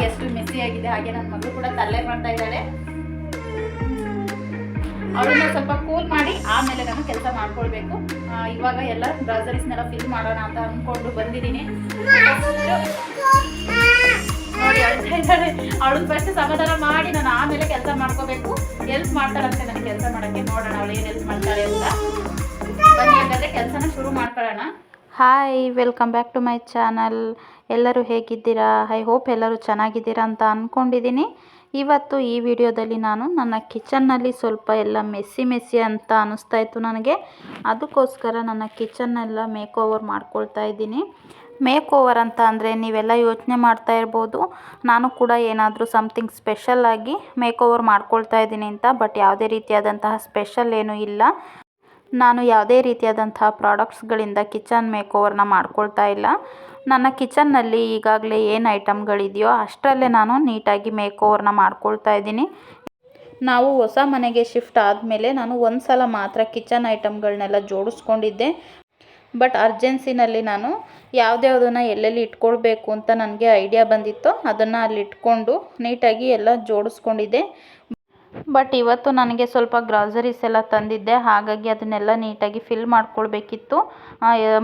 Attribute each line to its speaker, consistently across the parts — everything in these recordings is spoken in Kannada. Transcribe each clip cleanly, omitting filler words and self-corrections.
Speaker 1: ಎಷ್ಟು ಮೆಸ್ಸಿ ಆಗಿದೆ. ಹಾಗೆ ನನ್ನ ಮಗಳು ಕೂಡ ತಲೆ ಮಾಡ್ತಾ ಇದ್ದಾಳೆ. ಅವಳನ್ನ ಸ್ವಲ್ಪ ಕೂಲ್ ಮಾಡಿ ಆಮೇಲೆ ನಾನು ಕೆಲಸ ಮಾಡ್ಕೊಳ್ಬೇಕು. ಇವಾಗ ಎಲ್ಲ ಗ್ರಾಸರೀಸ್ನೆಲ್ಲ ಫಿಲ್ ಮಾಡೋಣ ಅಂತ ಅಂದ್ಕೊಂಡು ಬಂದಿದ್ದೀನಿ. ನೋಡಿ ಅಳ್ತಾ ಇದ್ದಾಳೆ. ಅವಳು ಫಸ್ಟ್ ಸಮಾಧಾನ ಮಾಡಿ ನಾನು ಆಮೇಲೆ ಕೆಲಸ ಮಾಡ್ಕೋಬೇಕು. ಹೆಲ್ಪ್ ಮಾಡ್ತಾಳಂತೆ ನನಗೆ ಕೆಲಸ ಮಾಡೋಕ್ಕೆ. ನೋಡೋಣ ಅವಳು ಏನು ಹೆಲ್ಪ್ ಮಾಡ್ತಾಳೆ ಅಂತ. ಬನ್ನಿ ಹಾಗಾದರೆ ಕೆಲಸನ ಶುರು ಮಾಡ್ಕೊಳ್ಳೋಣ.
Speaker 2: Hi, welcome back to my channel. ಎಲ್ಲರೂ ಹೇಗಿದ್ದೀರಾ? ಐ ಹೋಪ್ ಎಲ್ಲರೂ ಚೆನ್ನಾಗಿದ್ದೀರಾ ಅಂತ ಅಂದ್ಕೊಂಡಿದ್ದೀನಿ. ಇವತ್ತು ಈ ವಿಡಿಯೋದಲ್ಲಿ ನಾನು ನನ್ನ ಕಿಚನ್ನಲ್ಲಿ ಸ್ವಲ್ಪ ಎಲ್ಲ ಮೆಸ್ಸಿ ಅಂತ ಅನ್ನಿಸ್ತಾ ಇತ್ತು ನನಗೆ. ಅದಕ್ಕೋಸ್ಕರ ನನ್ನ ಕಿಚನ್ನೆಲ್ಲ ಮೇಕ್ ಓವರ್ ಮಾಡ್ಕೊಳ್ತಾ ಇದ್ದೀನಿ. ಮೇಕ್ ಓವರ್ ಅಂತ ಅಂದರೆ ನೀವೆಲ್ಲ ಯೋಚನೆ ಮಾಡ್ತಾ ಇರ್ಬೋದು, ನಾನು ಕೂಡ ಏನಾದರೂ ಸಮಥಿಂಗ್ ಸ್ಪೆಷಲ್ಲಾಗಿ ಮೇಕ್ ಓವರ್ ಮಾಡ್ಕೊಳ್ತಾ ಇದ್ದೀನಿ ಅಂತ. ಬಟ್ ಯಾವುದೇ ರೀತಿಯಾದಂತಹ ಸ್ಪೆಷಲ್ ಏನೂ ಇಲ್ಲ. ನಾನು ಯಾವುದೇ ರೀತಿಯಾದಂತಹ ಪ್ರಾಡಕ್ಟ್ಸ್ಗಳಿಂದ ಕಿಚನ್ ಮೇಕ್ ಓವರ್ನ ಮಾಡ್ಕೊಳ್ತಾ ಇಲ್ಲ. ನನ್ನ ಕಿಚನ್ನಲ್ಲಿ ಈಗಾಗಲೇ ಏನು ಐಟಮ್ಗಳಿದೆಯೋ ಅಷ್ಟರಲ್ಲೇ ನಾನು ನೀಟಾಗಿ ಮೇಕ್ ಓವರ್ನ ಮಾಡ್ಕೊಳ್ತಾ ಇದ್ದೀನಿ. ನಾವು ಹೊಸ ಮನೆಗೆ ಶಿಫ್ಟ್ ಆದಮೇಲೆ ನಾನು ಒಂದು ಸಲ ಮಾತ್ರ ಕಿಚನ್ ಐಟಮ್ಗಳನ್ನೆಲ್ಲ ಜೋಡಿಸ್ಕೊಂಡಿದ್ದೆ. ಬಟ್ ಅರ್ಜೆನ್ಸಿನಲ್ಲಿ ನಾನು ಯಾವುದ್ಯಾವುದನ್ನು ಎಲ್ಲೆಲ್ಲಿ ಇಟ್ಕೊಳ್ಬೇಕು ಅಂತ ನನಗೆ ಐಡಿಯಾ ಬಂದಿತ್ತೋ ಅದನ್ನು ಅಲ್ಲಿ ಇಟ್ಕೊಂಡು ನೀಟಾಗಿ ಎಲ್ಲ ಜೋಡಿಸ್ಕೊಂಡಿದ್ದೆ. ಬಟ್ ಇವತ್ತು ನನಗೆ ಸ್ವಲ್ಪ ಗ್ರಾಸರೀಸ್ ಎಲ್ಲ ತಂದಿದ್ದೆ, ಹಾಗಾಗಿ ಅದನ್ನೆಲ್ಲ ನೀಟಾಗಿ ಫಿಲ್ ಮಾಡ್ಕೊಳ್ಬೇಕಿತ್ತು.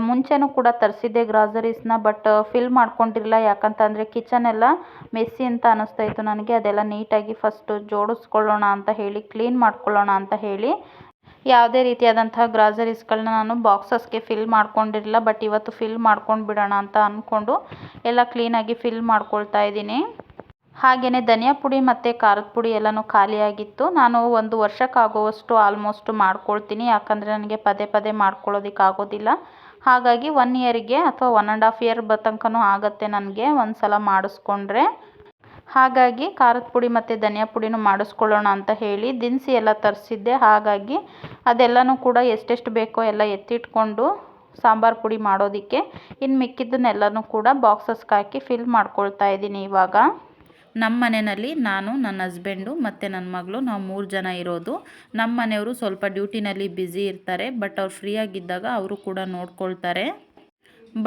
Speaker 2: ಮುಂಚೆನೂ ಕೂಡ ತರಿಸಿದ್ದೆ ಗ್ರಾಸರೀಸ್ನ, ಬಟ್ ಫಿಲ್ ಮಾಡ್ಕೊಂಡಿರಲಿಲ್ಲ. ಯಾಕಂತಂದರೆ ಕಿಚನ್ ಎಲ್ಲ ಮೆಸ್ಸಿ ಅಂತ ಅನ್ನಿಸ್ತಾ ಇತ್ತು ನನಗೆ. ಅದೆಲ್ಲ ನೀಟಾಗಿ ಫಸ್ಟು ಜೋಡಿಸ್ಕೊಳ್ಳೋಣ ಅಂತ ಹೇಳಿ, ಕ್ಲೀನ್ ಮಾಡ್ಕೊಳ್ಳೋಣ ಅಂತ ಹೇಳಿ ಯಾವುದೇ ರೀತಿಯಾದಂತಹ ಗ್ರಾಸರೀಸ್ಗಳನ್ನ ನಾನು ಬಾಕ್ಸಸ್ಗೆ ಫಿಲ್ ಮಾಡ್ಕೊಂಡಿರಲಿಲ್ಲ. ಬಟ್ ಇವತ್ತು ಫಿಲ್ ಮಾಡ್ಕೊಂಡು ಬಿಡೋಣ ಅಂತ ಅಂದ್ಕೊಂಡು ಎಲ್ಲ ಕ್ಲೀನಾಗಿ ಫಿಲ್ ಮಾಡ್ಕೊಳ್ತಾ ಇದ್ದೀನಿ. ಹಾಗೆಯೇ ಧನಿಯಾ ಪುಡಿ ಮತ್ತು ಖಾರದ ಪುಡಿ ಎಲ್ಲನೂ ಖಾಲಿಯಾಗಿತ್ತು. ನಾನು 1 ವರ್ಷಕ್ಕಾಗುವಷ್ಟು ಆಲ್ಮೋಸ್ಟ್ ಮಾಡ್ಕೊಳ್ತೀನಿ. ಯಾಕಂದರೆ ನನಗೆ ಪದೇ ಪದೇ ಮಾಡ್ಕೊಳ್ಳೋದಕ್ಕಾಗೋದಿಲ್ಲ. ಹಾಗಾಗಿ 1 ಇಯರಿಗೆ ಅಥವಾ 1.5 ಇಯರ್ ತನಕನೂ ಆಗುತ್ತೆ ನನಗೆ ಒಂದು ಸಲ ಮಾಡಿಸ್ಕೊಂಡ್ರೆ. ಹಾಗಾಗಿ ಖಾರದ ಪುಡಿ ಮತ್ತು ಧನಿಯಾ ಪುಡಿನೂ ಮಾಡಿಸ್ಕೊಳ್ಳೋಣ ಅಂತ ಹೇಳಿ ದಿನಸಿ ಎಲ್ಲ ತರಿಸಿದ್ದೆ. ಹಾಗಾಗಿ ಅದೆಲ್ಲನೂ ಕೂಡ ಎಷ್ಟೆಷ್ಟು ಬೇಕೋ ಎಲ್ಲ ಎತ್ತಿಟ್ಕೊಂಡು ಸಾಂಬಾರು ಪುಡಿ ಮಾಡೋದಕ್ಕೆ, ಇನ್ನು ಮಿಕ್ಕಿದ್ದನ್ನೆಲ್ಲನೂ ಕೂಡ ಬಾಕ್ಸಸ್ಗೆ ಹಾಕಿ ಫಿಲ್ ಮಾಡ್ಕೊಳ್ತಾ ಇದ್ದೀನಿ. ಇವಾಗ ನಮ್ಮ ಮನೆಯಲ್ಲಿ ನಾನು, ನನ್ನ ಹಸ್ಬೆಂಡು ಮತ್ತು ನನ್ನ ಮಗಳು, ನಾವು 3 ಜನ ಇರೋದು. ನಮ್ಮ ಮನೆಯವರು ಸ್ವಲ್ಪ ಡ್ಯೂಟಿನಲ್ಲಿ ಬ್ಯುಸಿ ಇರ್ತಾರೆ. ಬಟ್ ಅವ್ರು ಫ್ರೀಯಾಗಿದ್ದಾಗ ಅವರು ಕೂಡ ನೋಡ್ಕೊಳ್ತಾರೆ.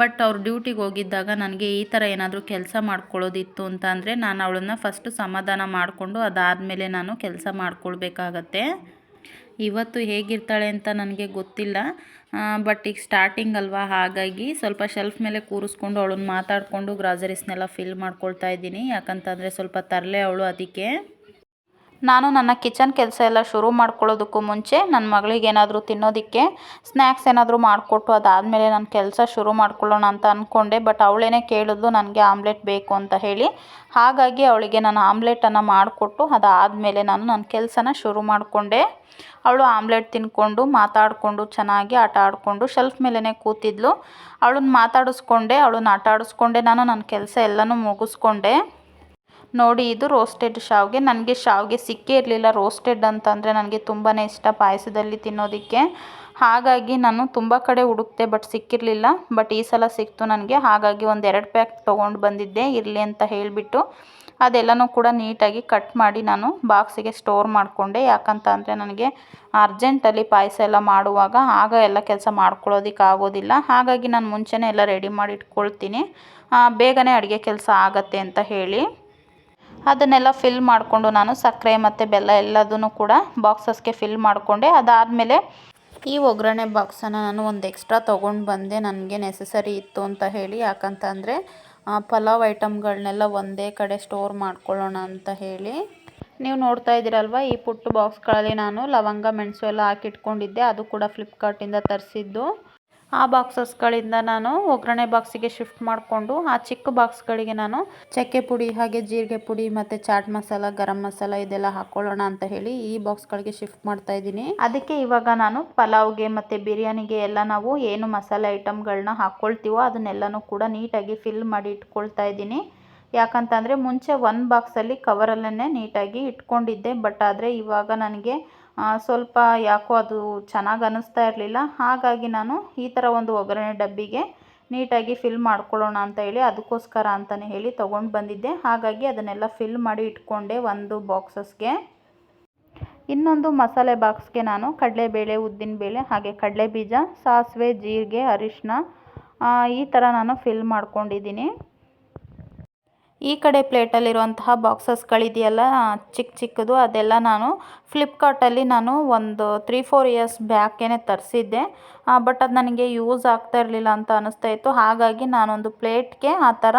Speaker 2: ಬಟ್ ಅವ್ರು ಡ್ಯೂಟಿಗೆ ಹೋಗಿದ್ದಾಗ ನನಗೆ ಈ ಥರ ಏನಾದರೂ ಕೆಲಸ ಮಾಡ್ಕೊಳ್ಳೋದಿತ್ತು ಅಂತ ಅಂದರೆ ನಾನು ಅವಳನ್ನು ಫಸ್ಟು ಸಮಾಧಾನ ಮಾಡಿಕೊಂಡು ಅದಾದಮೇಲೆ ನಾನು ಕೆಲಸ ಮಾಡ್ಕೊಳ್ಬೇಕಾಗತ್ತೆ. ಇವತ್ತು ಹೇಗಿರ್ತಾಳೆ ಅಂತ ನನಗೆ ಗೊತ್ತಿಲ್ಲ. ಬಟ್ ಈಗ ಸ್ಟಾರ್ಟಿಂಗ್ ಅಲ್ವಾ, ಹಾಗಾಗಿ ಸ್ವಲ್ಪ ಶೆಲ್ಫ್ ಮೇಲೆ ಕೂರಿಸ್ಕೊಂಡು ಅವಳನ್ನು ಮಾತಾಡಿಕೊಂಡು ಗ್ರಾಸರೀಸ್ನೆಲ್ಲ ಫಿಲ್ ಮಾಡ್ಕೊಳ್ತಾ ಇದ್ದೀನಿ. ಯಾಕಂತಂದರೆ ಸ್ವಲ್ಪ ತರಲೆ ಅವಳು. ಅದಕ್ಕೆ ನಾನು ನನ್ನ ಕಿಚನ್ ಕೆಲಸ ಎಲ್ಲ ಶುರು ಮಾಡ್ಕೊಳ್ಳೋದಕ್ಕೂ ಮುಂಚೆ ನನ್ನ ಮಗಳಿಗೆ ಏನಾದರೂ ತಿನ್ನೋದಕ್ಕೆ ಸ್ನ್ಯಾಕ್ಸ್ ಏನಾದರೂ ಮಾಡಿಕೊಟ್ಟು ಅದಾದಮೇಲೆ ನಾನು ಕೆಲಸ ಶುರು ಮಾಡ್ಕೊಳ್ಳೋಣ ಅಂತ ಅಂದ್ಕೊಂಡೆ. ಬಟ್ ಅವಳೇನೇ ಕೇಳಿದ್ಲು ನನಗೆ ಆಮ್ಲೆಟ್ ಬೇಕು ಅಂತ ಹೇಳಿ. ಹಾಗಾಗಿ ಅವಳಿಗೆ ನಾನು ಆಮ್ಲೆಟನ್ನು ಮಾಡಿಕೊಟ್ಟು ಅದಾದಮೇಲೆ ನಾನು ನನ್ನ ಕೆಲಸನ ಶುರು ಮಾಡಿಕೊಂಡೆ. ಅವಳು ಆಮ್ಲೆಟ್ ತಿನ್ಕೊಂಡು ಮಾತಾಡಿಕೊಂಡು ಚೆನ್ನಾಗಿ ಆಟ ಆಡಿಕೊಂಡು ಶೆಲ್ಫ್ ಮೇಲೇ ಕೂತಿದ್ಲು. ಅವಳನ್ನ ಮಾತಾಡಿಸ್ಕೊಂಡೆ, ಅವಳನ್ನ ಆಟ ಆಡಿಸ್ಕೊಂಡೆ, ನಾನು ನನ್ನ ಕೆಲಸ ಎಲ್ಲನೂ ಮುಗಿಸ್ಕೊಂಡೆ. ನೋಡಿ, ಇದು ರೋಸ್ಟೆಡ್ ಶಾವಿಗೆ. ನನಗೆ ಶಾವಿಗೆ ಸಿಕ್ಕೇ ಇರಲಿಲ್ಲ. ರೋಸ್ಟೆಡ್ ಅಂತಂದರೆ ನನಗೆ ತುಂಬಾ ಇಷ್ಟ ಪಾಯಸದಲ್ಲಿ ತಿನ್ನೋದಕ್ಕೆ. ಹಾಗಾಗಿ ನಾನು ತುಂಬ ಕಡೆ ಹುಡುಕ್ತೆ, ಬಟ್ ಸಿಕ್ಕಿರಲಿಲ್ಲ. ಬಟ್ ಈ ಸಲ ಸಿಕ್ತು ನನಗೆ. ಹಾಗಾಗಿ 1-2 ಪ್ಯಾಕ್ ತೊಗೊಂಡು ಬಂದಿದ್ದೆ, ಇರಲಿ ಅಂತ ಹೇಳಿಬಿಟ್ಟು. ಅದೆಲ್ಲನೂ ಕೂಡ ನೀಟಾಗಿ ಕಟ್ ಮಾಡಿ ನಾನು ಬಾಕ್ಸಿಗೆ ಸ್ಟೋರ್ ಮಾಡಿಕೊಂಡೆ. ಯಾಕಂತ ಅಂದರೆ ನನಗೆ ಅರ್ಜೆಂಟಲ್ಲಿ ಪಾಯಸ ಎಲ್ಲ ಮಾಡುವಾಗ ಆಗ ಎಲ್ಲ ಕೆಲಸ ಮಾಡ್ಕೊಳ್ಳೋದಕ್ಕೆ ಆಗೋದಿಲ್ಲ. ಹಾಗಾಗಿ ನಾನು ಮುಂಚೆನೇ ಎಲ್ಲ ರೆಡಿ ಮಾಡಿ ಇಟ್ಕೊಳ್ತೀನಿ, ಬೇಗನೆ ಅಡುಗೆ ಕೆಲಸ ಆಗತ್ತೆ ಅಂತ ಹೇಳಿ. ಅದನ್ನೆಲ್ಲ ಫಿಲ್ ಮಾಡಿಕೊಂಡು ನಾನು ಸಕ್ಕರೆ ಮತ್ತು ಬೆಲ್ಲ ಎಲ್ಲದನ್ನು ಕೂಡ ಬಾಕ್ಸಸ್ಗೆ ಫಿಲ್ ಮಾಡಿಕೊಂಡೆ. ಅದಾದಮೇಲೆ ಈ ಒಗ್ಗರಣೆ ಬಾಕ್ಸನ್ನು ನಾನು ಒಂದು ಎಕ್ಸ್ಟ್ರಾ ತೊಗೊಂಡು ಬಂದೆ, ನನಗೆ ನೆಸಸರಿ ಇತ್ತು ಅಂತ ಹೇಳಿ. ಯಾಕಂತ ಅಂದರೆ ಪಲಾವ್ ಐಟಮ್ಗಳನ್ನೆಲ್ಲ ಒಂದೇ ಕಡೆ ಸ್ಟೋರ್ ಮಾಡ್ಕೊಳ್ಳೋಣ ಅಂತ ಹೇಳಿ. ನೀವು ನೋಡ್ತಾ ಇದ್ದೀರಲ್ವ, ಈ ಪುಟ್ಟ ಬಾಕ್ಸ್ಗಳಲ್ಲಿ ನಾನು ಲವಂಗ ಮೆಣಸು ಎಲ್ಲ ಹಾಕಿಟ್ಕೊಂಡಿದ್ದೆ. ಅದು ಕೂಡ ಫ್ಲಿಪ್ಕಾರ್ಟಿಂದ ತರಿಸಿದ್ದು. ಆ ಬಾಕ್ಸಸ್ಗಳಿಂದ ನಾನು ಒಗ್ಗರಣೆ ಬಾಕ್ಸಿಗೆ ಶಿಫ್ಟ್ ಮಾಡಿಕೊಂಡು ಆ ಚಿಕ್ಕ ಬಾಕ್ಸ್ಗಳಿಗೆ ನಾನು ಚಕ್ಕೆ ಪುಡಿ, ಹಾಗೆ ಜೀರಿಗೆ ಪುಡಿ ಮತ್ತು ಚಾಟ್ ಮಸಾಲ, ಗರಂ ಮಸಾಲ ಇದೆಲ್ಲ ಹಾಕ್ಕೊಳ್ಳೋಣ ಅಂತ ಹೇಳಿ ಈ ಬಾಕ್ಸ್ಗಳಿಗೆ ಶಿಫ್ಟ್ ಮಾಡ್ತಾ ಇದ್ದೀನಿ. ಅದಕ್ಕೆ ಇವಾಗ ನಾನು ಪಲಾವ್ಗೆ ಮತ್ತು ಬಿರಿಯಾನಿಗೆ ಎಲ್ಲ ನಾವು ಏನು ಮಸಾಲೆ ಐಟಮ್ಗಳನ್ನ ಹಾಕ್ಕೊಳ್ತೀವೋ ಅದನ್ನೆಲ್ಲನೂ ಕೂಡ ನೀಟಾಗಿ ಫಿಲ್ ಮಾಡಿ ಇಟ್ಕೊಳ್ತಾ ಇದ್ದೀನಿ. ಯಾಕಂತಂದರೆ ಮುಂಚೆ ಒಂದು ಬಾಕ್ಸಲ್ಲಿ ಕವರಲ್ಲೇ ನೀಟಾಗಿ ಇಟ್ಕೊಂಡಿದ್ದೆ. ಬಟ್ ಆದರೆ ಇವಾಗ ನನಗೆ ಸ್ವಲ್ಪ ಯಾಕೋ ಅದು ಚೆನ್ನಾಗಿ ಅನ್ನಿಸ್ತಾ ಇರಲಿಲ್ಲ. ಹಾಗಾಗಿ ನಾನು ಈ ಥರ ಒಂದು ಒಗ್ಗರಣೆ ಡಬ್ಬಿಗೆ ನೀಟಾಗಿ ಫಿಲ್ ಮಾಡ್ಕೊಳ್ಳೋಣ ಅಂತ ಹೇಳಿ, ಅದಕ್ಕೋಸ್ಕರ ಅಂತಲೇ ಹೇಳಿ ತೊಗೊಂಡು ಬಂದಿದ್ದೆ. ಹಾಗಾಗಿ ಅದನ್ನೆಲ್ಲ ಫಿಲ್ ಮಾಡಿ ಇಟ್ಕೊಂಡೆ ಒಂದು ಬಾಕ್ಸಸ್ಗೆ. ಇನ್ನೊಂದು ಮಸಾಲೆ ಬಾಕ್ಸ್ಗೆ ನಾನು ಕಡಲೆಬೇಳೆ, ಉದ್ದಿನಬೇಳೆ, ಹಾಗೆ ಕಡಲೆಬೀಜ, ಸಾಸಿವೆ, ಜೀರಿಗೆ, ಅರಿಶಿನ ಈ ಥರ ನಾನು ಫಿಲ್ ಮಾಡ್ಕೊಂಡಿದ್ದೀನಿ. ಈ ಕಡೆ ಪ್ಲೇಟಲ್ಲಿರುವಂತಹ ಬಾಕ್ಸಸ್ಗಳಿದೆಯಲ್ಲ ಚಿಕ್ಕ ಚಿಕ್ಕದು, ಅದೆಲ್ಲ ನಾನು ಫ್ಲಿಪ್ಕಾರ್ಟಲ್ಲಿ ನಾನು ಒಂದು 3-4 ಇಯರ್ಸ್ ಬ್ಯಾಕೇನೆ ತರಿಸಿದ್ದೆ. ಬಟ್ ಅದು ನನಗೆ ಯೂಸ್ ಆಗ್ತಾ ಇರಲಿಲ್ಲ ಅಂತ ಅನ್ನಿಸ್ತಾ ಇತ್ತು. ಹಾಗಾಗಿ ನಾನೊಂದು ಪ್ಲೇಟ್ಗೆ ಆ ಥರ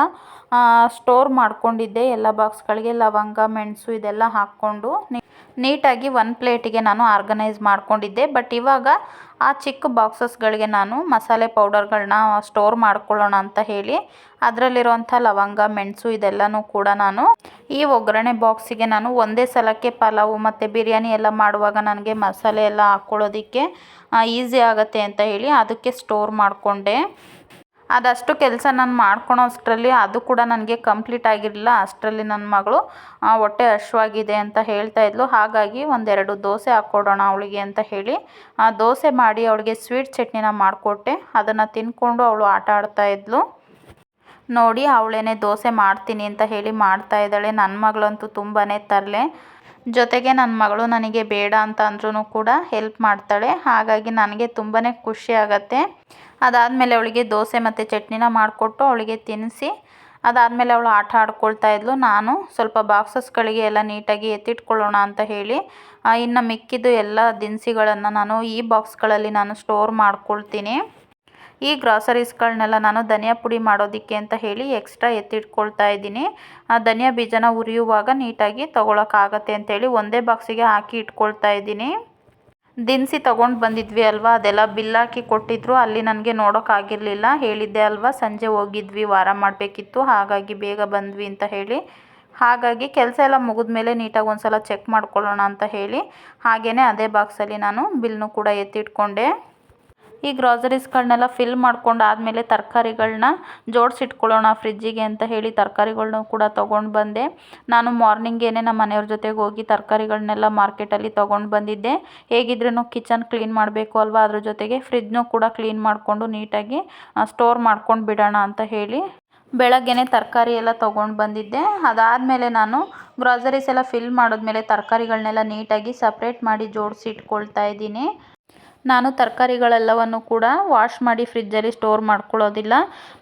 Speaker 2: ಸ್ಟೋರ್ ಮಾಡ್ಕೊಂಡಿದ್ದೆ. ಎಲ್ಲ ಬಾಕ್ಸ್ಗಳಿಗೆ ಲವಂಗ, ಮೆಣಸು ಇದೆಲ್ಲ ಹಾಕ್ಕೊಂಡು ನೀಟಾಗಿ ಒಂದು ಪ್ಲೇಟಿಗೆ ನಾನು ಆರ್ಗನೈಸ್ ಮಾಡ್ಕೊಂಡಿದ್ದೆ. ಬಟ್ ಇವಾಗ ಆ ಚಿಕ್ಕ ಬಾಕ್ಸಸ್ಗಳಿಗೆ ನಾನು ಮಸಾಲೆ ಪೌಡರ್ಗಳನ್ನ ಸ್ಟೋರ್ ಮಾಡ್ಕೊಳ್ಳೋಣ ಅಂತ ಹೇಳಿ ಅದರಲ್ಲಿರುವಂಥ ಲವಂಗ, ಮೆಣಸು ಇದೆಲ್ಲನೂ ಕೂಡ ನಾನು ಈ ಒಗ್ಗರಣೆ ಬಾಕ್ಸಿಗೆ ನಾನು ಒಂದೇ ಸಲಕ್ಕೆ ಪಲಾವು ಮತ್ತು ಬಿರಿಯಾನಿ ಎಲ್ಲ ಮಾಡುವಾಗ ನನಗೆ ಮಸಾಲೆ ಎಲ್ಲ ಹಾಕ್ಕೊಳ್ಳೋದಕ್ಕೆ ಈಸಿ ಆಗುತ್ತೆ ಅಂತ ಹೇಳಿ ಅದಕ್ಕೆ ಸ್ಟೋರ್ ಮಾಡಿಕೊಂಡೆ. ಅದಷ್ಟು ಕೆಲಸ ನಾನು ಮಾಡ್ಕೊಳೋ ಅಷ್ಟರಲ್ಲಿ ಅದು ಕೂಡ ನನಗೆ ಕಂಪ್ಲೀಟ್ ಆಗಿರಲಿಲ್ಲ. ಅಷ್ಟರಲ್ಲಿ ನನ್ನ ಮಗಳು ಹೊಟ್ಟೆ ಹಶ್ವಾಗಿದೆ ಅಂತ ಹೇಳ್ತಾ ಇದ್ಲು. ಹಾಗಾಗಿ 1-2 ದೋಸೆ ಹಾಕ್ಕೊಡೋಣ ಅವಳಿಗೆ ಅಂತ ಹೇಳಿ ದೋಸೆ ಮಾಡಿ ಅವಳಿಗೆ ಸ್ವೀಟ್ ಚಟ್ನಿನ ಮಾಡಿಕೊಟ್ಟೆ. ಅದನ್ನು ತಿಂದ್ಕೊಂಡು ಅವಳು ಆಟ ಆಡ್ತಾ ಇದ್ಲು. ನೋಡಿ ಅವಳೇನೆ ದೋಸೆ ಮಾಡ್ತೀನಿ ಅಂತ ಹೇಳಿ ಮಾಡ್ತಾ ಇದ್ದಾಳೆ. ನನ್ನ ಮಗಳಂತೂ ತುಂಬಾ ತರಲೆ. ಜೊತೆಗೆ ನನ್ನ ಮಗಳು ನನಗೆ ಬೇಡ ಅಂತ ಅಂದ್ರೂ ಕೂಡ ಹೆಲ್ಪ್ ಮಾಡ್ತಾಳೆ. ಹಾಗಾಗಿ ನನಗೆ ತುಂಬಾ ಖುಷಿ ಆಗುತ್ತೆ. ಅದಾದಮೇಲೆ ಅವಳಿಗೆ ದೋಸೆ ಮತ್ತು ಚಟ್ನಿನ ಮಾಡಿಕೊಟ್ಟು ಅವಳಿಗೆ ತಿನ್ನಿಸಿ ಅದಾದಮೇಲೆ ಅವಳು ಆಟ ಆಡ್ಕೊಳ್ತಾ ಇದ್ಲು. ನಾನು ಸ್ವಲ್ಪ ಬಾಕ್ಸಸ್ಗಳಿಗೆ ಎಲ್ಲ ನೀಟಾಗಿ ಎತ್ತಿಟ್ಕೊಳ್ಳೋಣ ಅಂತ ಹೇಳಿ ಇನ್ನು ಮಿಕ್ಕಿದ್ದು ಎಲ್ಲ ದಿನಸಿಗಳನ್ನು ನಾನು ಈ ಬಾಕ್ಸ್ಗಳಲ್ಲಿ ನಾನು ಸ್ಟೋರ್ ಮಾಡ್ಕೊಳ್ತೀನಿ. ಈ ಗ್ರಾಸರೀಸ್ಗಳನ್ನೆಲ್ಲ ನಾನು ಧನಿಯಾ ಪುಡಿ ಮಾಡೋದಕ್ಕೆ ಅಂತ ಹೇಳಿ ಎಕ್ಸ್ಟ್ರಾ ಎತ್ತಿಟ್ಕೊಳ್ತಾ ಇದ್ದೀನಿ. ಧನಿಯಾ ಬೀಜನ ಉರಿಯುವಾಗ ನೀಟಾಗಿ ತೊಗೊಳಕ್ಕಾಗತ್ತೆ ಅಂತೇಳಿ ಒಂದೇ ಬಾಕ್ಸಿಗೆ ಹಾಕಿ ಇಟ್ಕೊಳ್ತಾ ಇದ್ದೀನಿ. ದಿನಸಿ ತೊಗೊಂಡು ಬಂದಿದ್ವಿ ಅಲ್ವಾ, ಅದೆಲ್ಲ ಬಿಲ್ ಹಾಕಿ ಕೊಟ್ಟಿದ್ರು. ಅಲ್ಲಿ ನನಗೆ ನೋಡೋಕ್ಕಾಗಿರಲಿಲ್ಲ. ಹೇಳಿದ್ದೆ ಅಲ್ವಾ ಸಂಜೆ ಹೋಗಿದ್ವಿ, ವಾರ ಮಾಡಬೇಕಿತ್ತು, ಹಾಗಾಗಿ ಬೇಗ ಬಂದ್ವಿ ಅಂತ ಹೇಳಿ. ಹಾಗಾಗಿ ಕೆಲಸ ಎಲ್ಲ ಮುಗಿದ ಮೇಲೆ ನೀಟಾಗಿ ಒಂದು ಸಲ ಚೆಕ್ ಮಾಡ್ಕೊಳ್ಳೋಣ ಅಂತ ಹೇಳಿ ಹಾಗೆಯೇ ಅದೇ ಬಾಕ್ಸಲ್ಲಿ ನಾನು ಬಿಲ್ನು ಕೂಡ ಎತ್ತಿಟ್ಕೊಂಡೆ. ಈ ಗ್ರಾಸರೀಸ್ಗಳನ್ನೆಲ್ಲ ಫಿಲ್ ಮಾಡ್ಕೊಂಡು ಆದಮೇಲೆ ತರಕಾರಿಗಳನ್ನ ಜೋಡಿಸಿಟ್ಕೊಳ್ಳೋಣ ಫ್ರಿಜ್ಜಿಗೆ ಅಂತ ಹೇಳಿ ತರಕಾರಿಗಳನ್ನೂ ಕೂಡ ತೊಗೊಂಡು ಬಂದೆ. ನಾನು ಮಾರ್ನಿಂಗೇನೆ ನಮ್ಮ ಮನೆಯವ್ರ ಜೊತೆಗೆ ಹೋಗಿ ತರಕಾರಿಗಳನ್ನೆಲ್ಲ ಮಾರ್ಕೆಟಲ್ಲಿ ತೊಗೊಂಡು ಬಂದಿದ್ದೆ. ಹೇಗಿದ್ರೂ ಕಿಚನ್ ಕ್ಲೀನ್ ಮಾಡಬೇಕು ಅಲ್ವಾ, ಅದ್ರ ಜೊತೆಗೆ ಫ್ರಿಜ್ನೂ ಕೂಡ ಕ್ಲೀನ್ ಮಾಡಿಕೊಂಡು ನೀಟಾಗಿ ಸ್ಟೋರ್ ಮಾಡ್ಕೊಂಡು ಬಿಡೋಣ ಅಂತ ಹೇಳಿ ಬೆಳಗ್ಗೆನೇ ತರಕಾರಿ ಎಲ್ಲ ತೊಗೊಂಡು ಬಂದಿದ್ದೆ. ಅದಾದಮೇಲೆ ನಾನು ಗ್ರಾಸರೀಸ್ ಎಲ್ಲ ಫಿಲ್ ಮಾಡಿದ್ಮೇಲೆ ತರಕಾರಿಗಳನ್ನೆಲ್ಲ ನೀಟಾಗಿ ಸಪ್ರೇಟ್ ಮಾಡಿ ಜೋಡಿಸಿ ಇಟ್ಕೊಳ್ತಾ ಇದ್ದೀನಿ. ನಾನು ತರಕಾರಿಗಳೆಲ್ಲವನ್ನು ಕೂಡ ವಾಶ್ ಮಾಡಿ ಫ್ರಿಜ್ಜಲ್ಲಿ ಸ್ಟೋರ್ ಮಾಡ್ಕೊಳ್ಳೋದಿಲ್ಲ.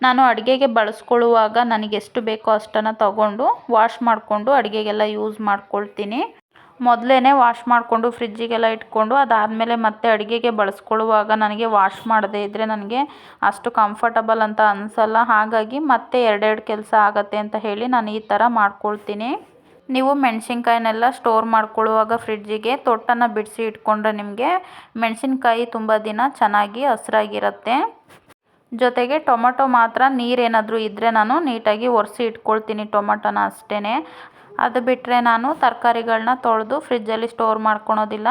Speaker 2: ನಾನು ಅಡುಗೆಗೆ ಬಳಸ್ಕೊಳ್ಳುವಾಗ ನನಗೆ ಎಷ್ಟು ಬೇಕೋ ಅಷ್ಟನ್ನು ತಗೊಂಡು ವಾಶ್ ಮಾಡಿಕೊಂಡು ಅಡುಗೆಗೆಲ್ಲ ಯೂಸ್ ಮಾಡ್ಕೊಳ್ತೀನಿ. ಮೊದಲೇ ವಾಶ್ ಮಾಡಿಕೊಂಡು ಫ್ರಿಜ್ಜಿಗೆಲ್ಲ ಇಟ್ಕೊಂಡು ಅದಾದಮೇಲೆ ಮತ್ತೆ ಅಡುಗೆಗೆ ಬಳಸ್ಕೊಳ್ಳುವಾಗ ನನಗೆ ವಾಶ್ ಮಾಡದೇ ಇದ್ದರೆ ನನಗೆ ಅಷ್ಟು ಕಂಫರ್ಟಬಲ್ ಅಂತ ಅನಿಸಲ್ಲ. ಹಾಗಾಗಿ ಮತ್ತೆ 2 ಕೆಲಸ ಆಗುತ್ತೆ ಅಂತ ಹೇಳಿ ನಾನು ಈ ಥರ ಮಾಡ್ಕೊಳ್ತೀನಿ. ನೀವು ಮೆಣಸಿನ್ಕಾಯಿನೆಲ್ಲ ಸ್ಟೋರ್ ಮಾಡ್ಕೊಳ್ಳುವಾಗ ಫ್ರಿಡ್ಜಿಗೆ ತೊಟ್ಟನ್ನು ಬಿಡಿಸಿ ಇಟ್ಕೊಂಡ್ರೆ ನಿಮಗೆ ಮೆಣಸಿನ್ಕಾಯಿ ತುಂಬ ದಿನ ಚೆನ್ನಾಗಿ ಹಸಿರಾಗಿರುತ್ತೆ. ಜೊತೆಗೆ ಟೊಮೊಟೊ ಮಾತ್ರ ನೀರೇನಾದರೂ ಇದ್ದರೆ ನಾನು ನೀಟಾಗಿ ಒರೆಸಿ ಇಟ್ಕೊಳ್ತೀನಿ ಟೊಮೊಟೊನ ಅಷ್ಟೇ. ಅದು ಬಿಟ್ಟರೆ ನಾನು ತರಕಾರಿಗಳನ್ನ ತೊಳೆದು ಫ್ರಿಜ್ಜಲ್ಲಿ ಸ್ಟೋರ್ ಮಾಡ್ಕೊಳೋದಿಲ್ಲ.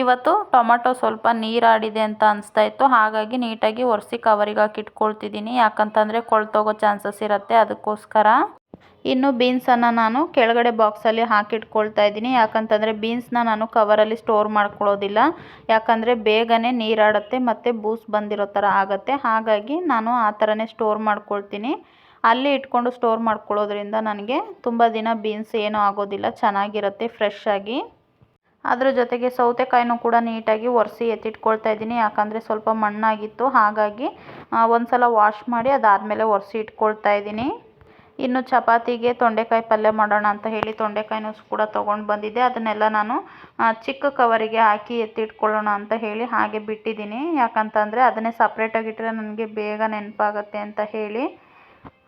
Speaker 2: ಇವತ್ತು ಟೊಮೊಟೊ ಸ್ವಲ್ಪ ನೀರಾಡಿದೆ ಅಂತ ಅನಿಸ್ತಾ ಇತ್ತು. ಹಾಗಾಗಿ ನೀಟಾಗಿ ಒರೆಸಿ ಕವರಿಗೆ ಹಾಕಿ ಇಟ್ಕೊಳ್ತಿದ್ದೀನಿ. ಯಾಕಂತಂದರೆ ಕೊಳ್ತೋಗೋ ಚಾನ್ಸಸ್ ಇರುತ್ತೆ, ಅದಕ್ಕೋಸ್ಕರ. ಇನ್ನು ಬೀನ್ಸನ್ನು ನಾನು ಕೆಳಗಡೆ ಬಾಕ್ಸಲ್ಲಿ ಹಾಕಿಟ್ಕೊಳ್ತಾ ಇದ್ದೀನಿ. ಯಾಕಂತಂದರೆ ಬೀನ್ಸ್ನ ನಾನು ಕವರಲ್ಲಿ ಸ್ಟೋರ್ ಮಾಡ್ಕೊಳ್ಳೋದಿಲ್ಲ. ಯಾಕಂದರೆ ಬೇಗನೆ ನೀರಾಡುತ್ತೆ ಮತ್ತು ಬೂಸ್ ಬಂದಿರೋ ಥರ ಆಗುತ್ತೆ. ಹಾಗಾಗಿ ನಾನು ಆ ಥರನೇ ಸ್ಟೋರ್ ಮಾಡ್ಕೊಳ್ತೀನಿ. ಅಲ್ಲಿ ಇಟ್ಕೊಂಡು ಸ್ಟೋರ್ ಮಾಡ್ಕೊಳ್ಳೋದ್ರಿಂದ ನನಗೆ ತುಂಬ ದಿನ ಬೀನ್ಸ್ ಏನೂ ಆಗೋದಿಲ್ಲ, ಚೆನ್ನಾಗಿರುತ್ತೆ ಫ್ರೆಶ್ ಆಗಿ. ಅದ್ರ ಜೊತೆಗೆ ಸೌತೆಕಾಯಿನೂ ಕೂಡ ನೀಟಾಗಿ ಒರೆಸಿ ಎತ್ತಿಟ್ಕೊಳ್ತಾ ಇದ್ದೀನಿ. ಯಾಕಂದರೆ ಸ್ವಲ್ಪ ಮಣ್ಣಾಗಿತ್ತು, ಹಾಗಾಗಿ ಒಂದು ಸಲ ವಾಶ್ ಮಾಡಿ ಅದಾದಮೇಲೆ ಒರೆಸಿ ಇಟ್ಕೊಳ್ತಾ ಇದ್ದೀನಿ. ಇನ್ನು ಚಪಾತಿಗೆ ತೊಂಡೆಕಾಯಿ ಪಲ್ಯ ಮಾಡೋಣ ಅಂತ ಹೇಳಿ ತೊಂಡೆಕಾಯಿನೂ ಕೂಡ ತೊಗೊಂಡು ಬಂದಿದ್ದೆ. ಅದನ್ನೆಲ್ಲ ನಾನು ಚಿಕ್ಕ ಕವರಿಗೆ ಹಾಕಿ ಎತ್ತಿಟ್ಕೊಳ್ಳೋಣ ಅಂತ ಹೇಳಿ ಹಾಗೆ ಬಿಟ್ಟಿದ್ದೀನಿ. ಯಾಕಂತಂದರೆ ಅದನ್ನೇ ಸಪ್ರೇಟಾಗಿ ಇಟ್ಟರೆ ನನಗೆ ಬೇಗ ನೆನಪಾಗುತ್ತೆ ಅಂತ ಹೇಳಿ.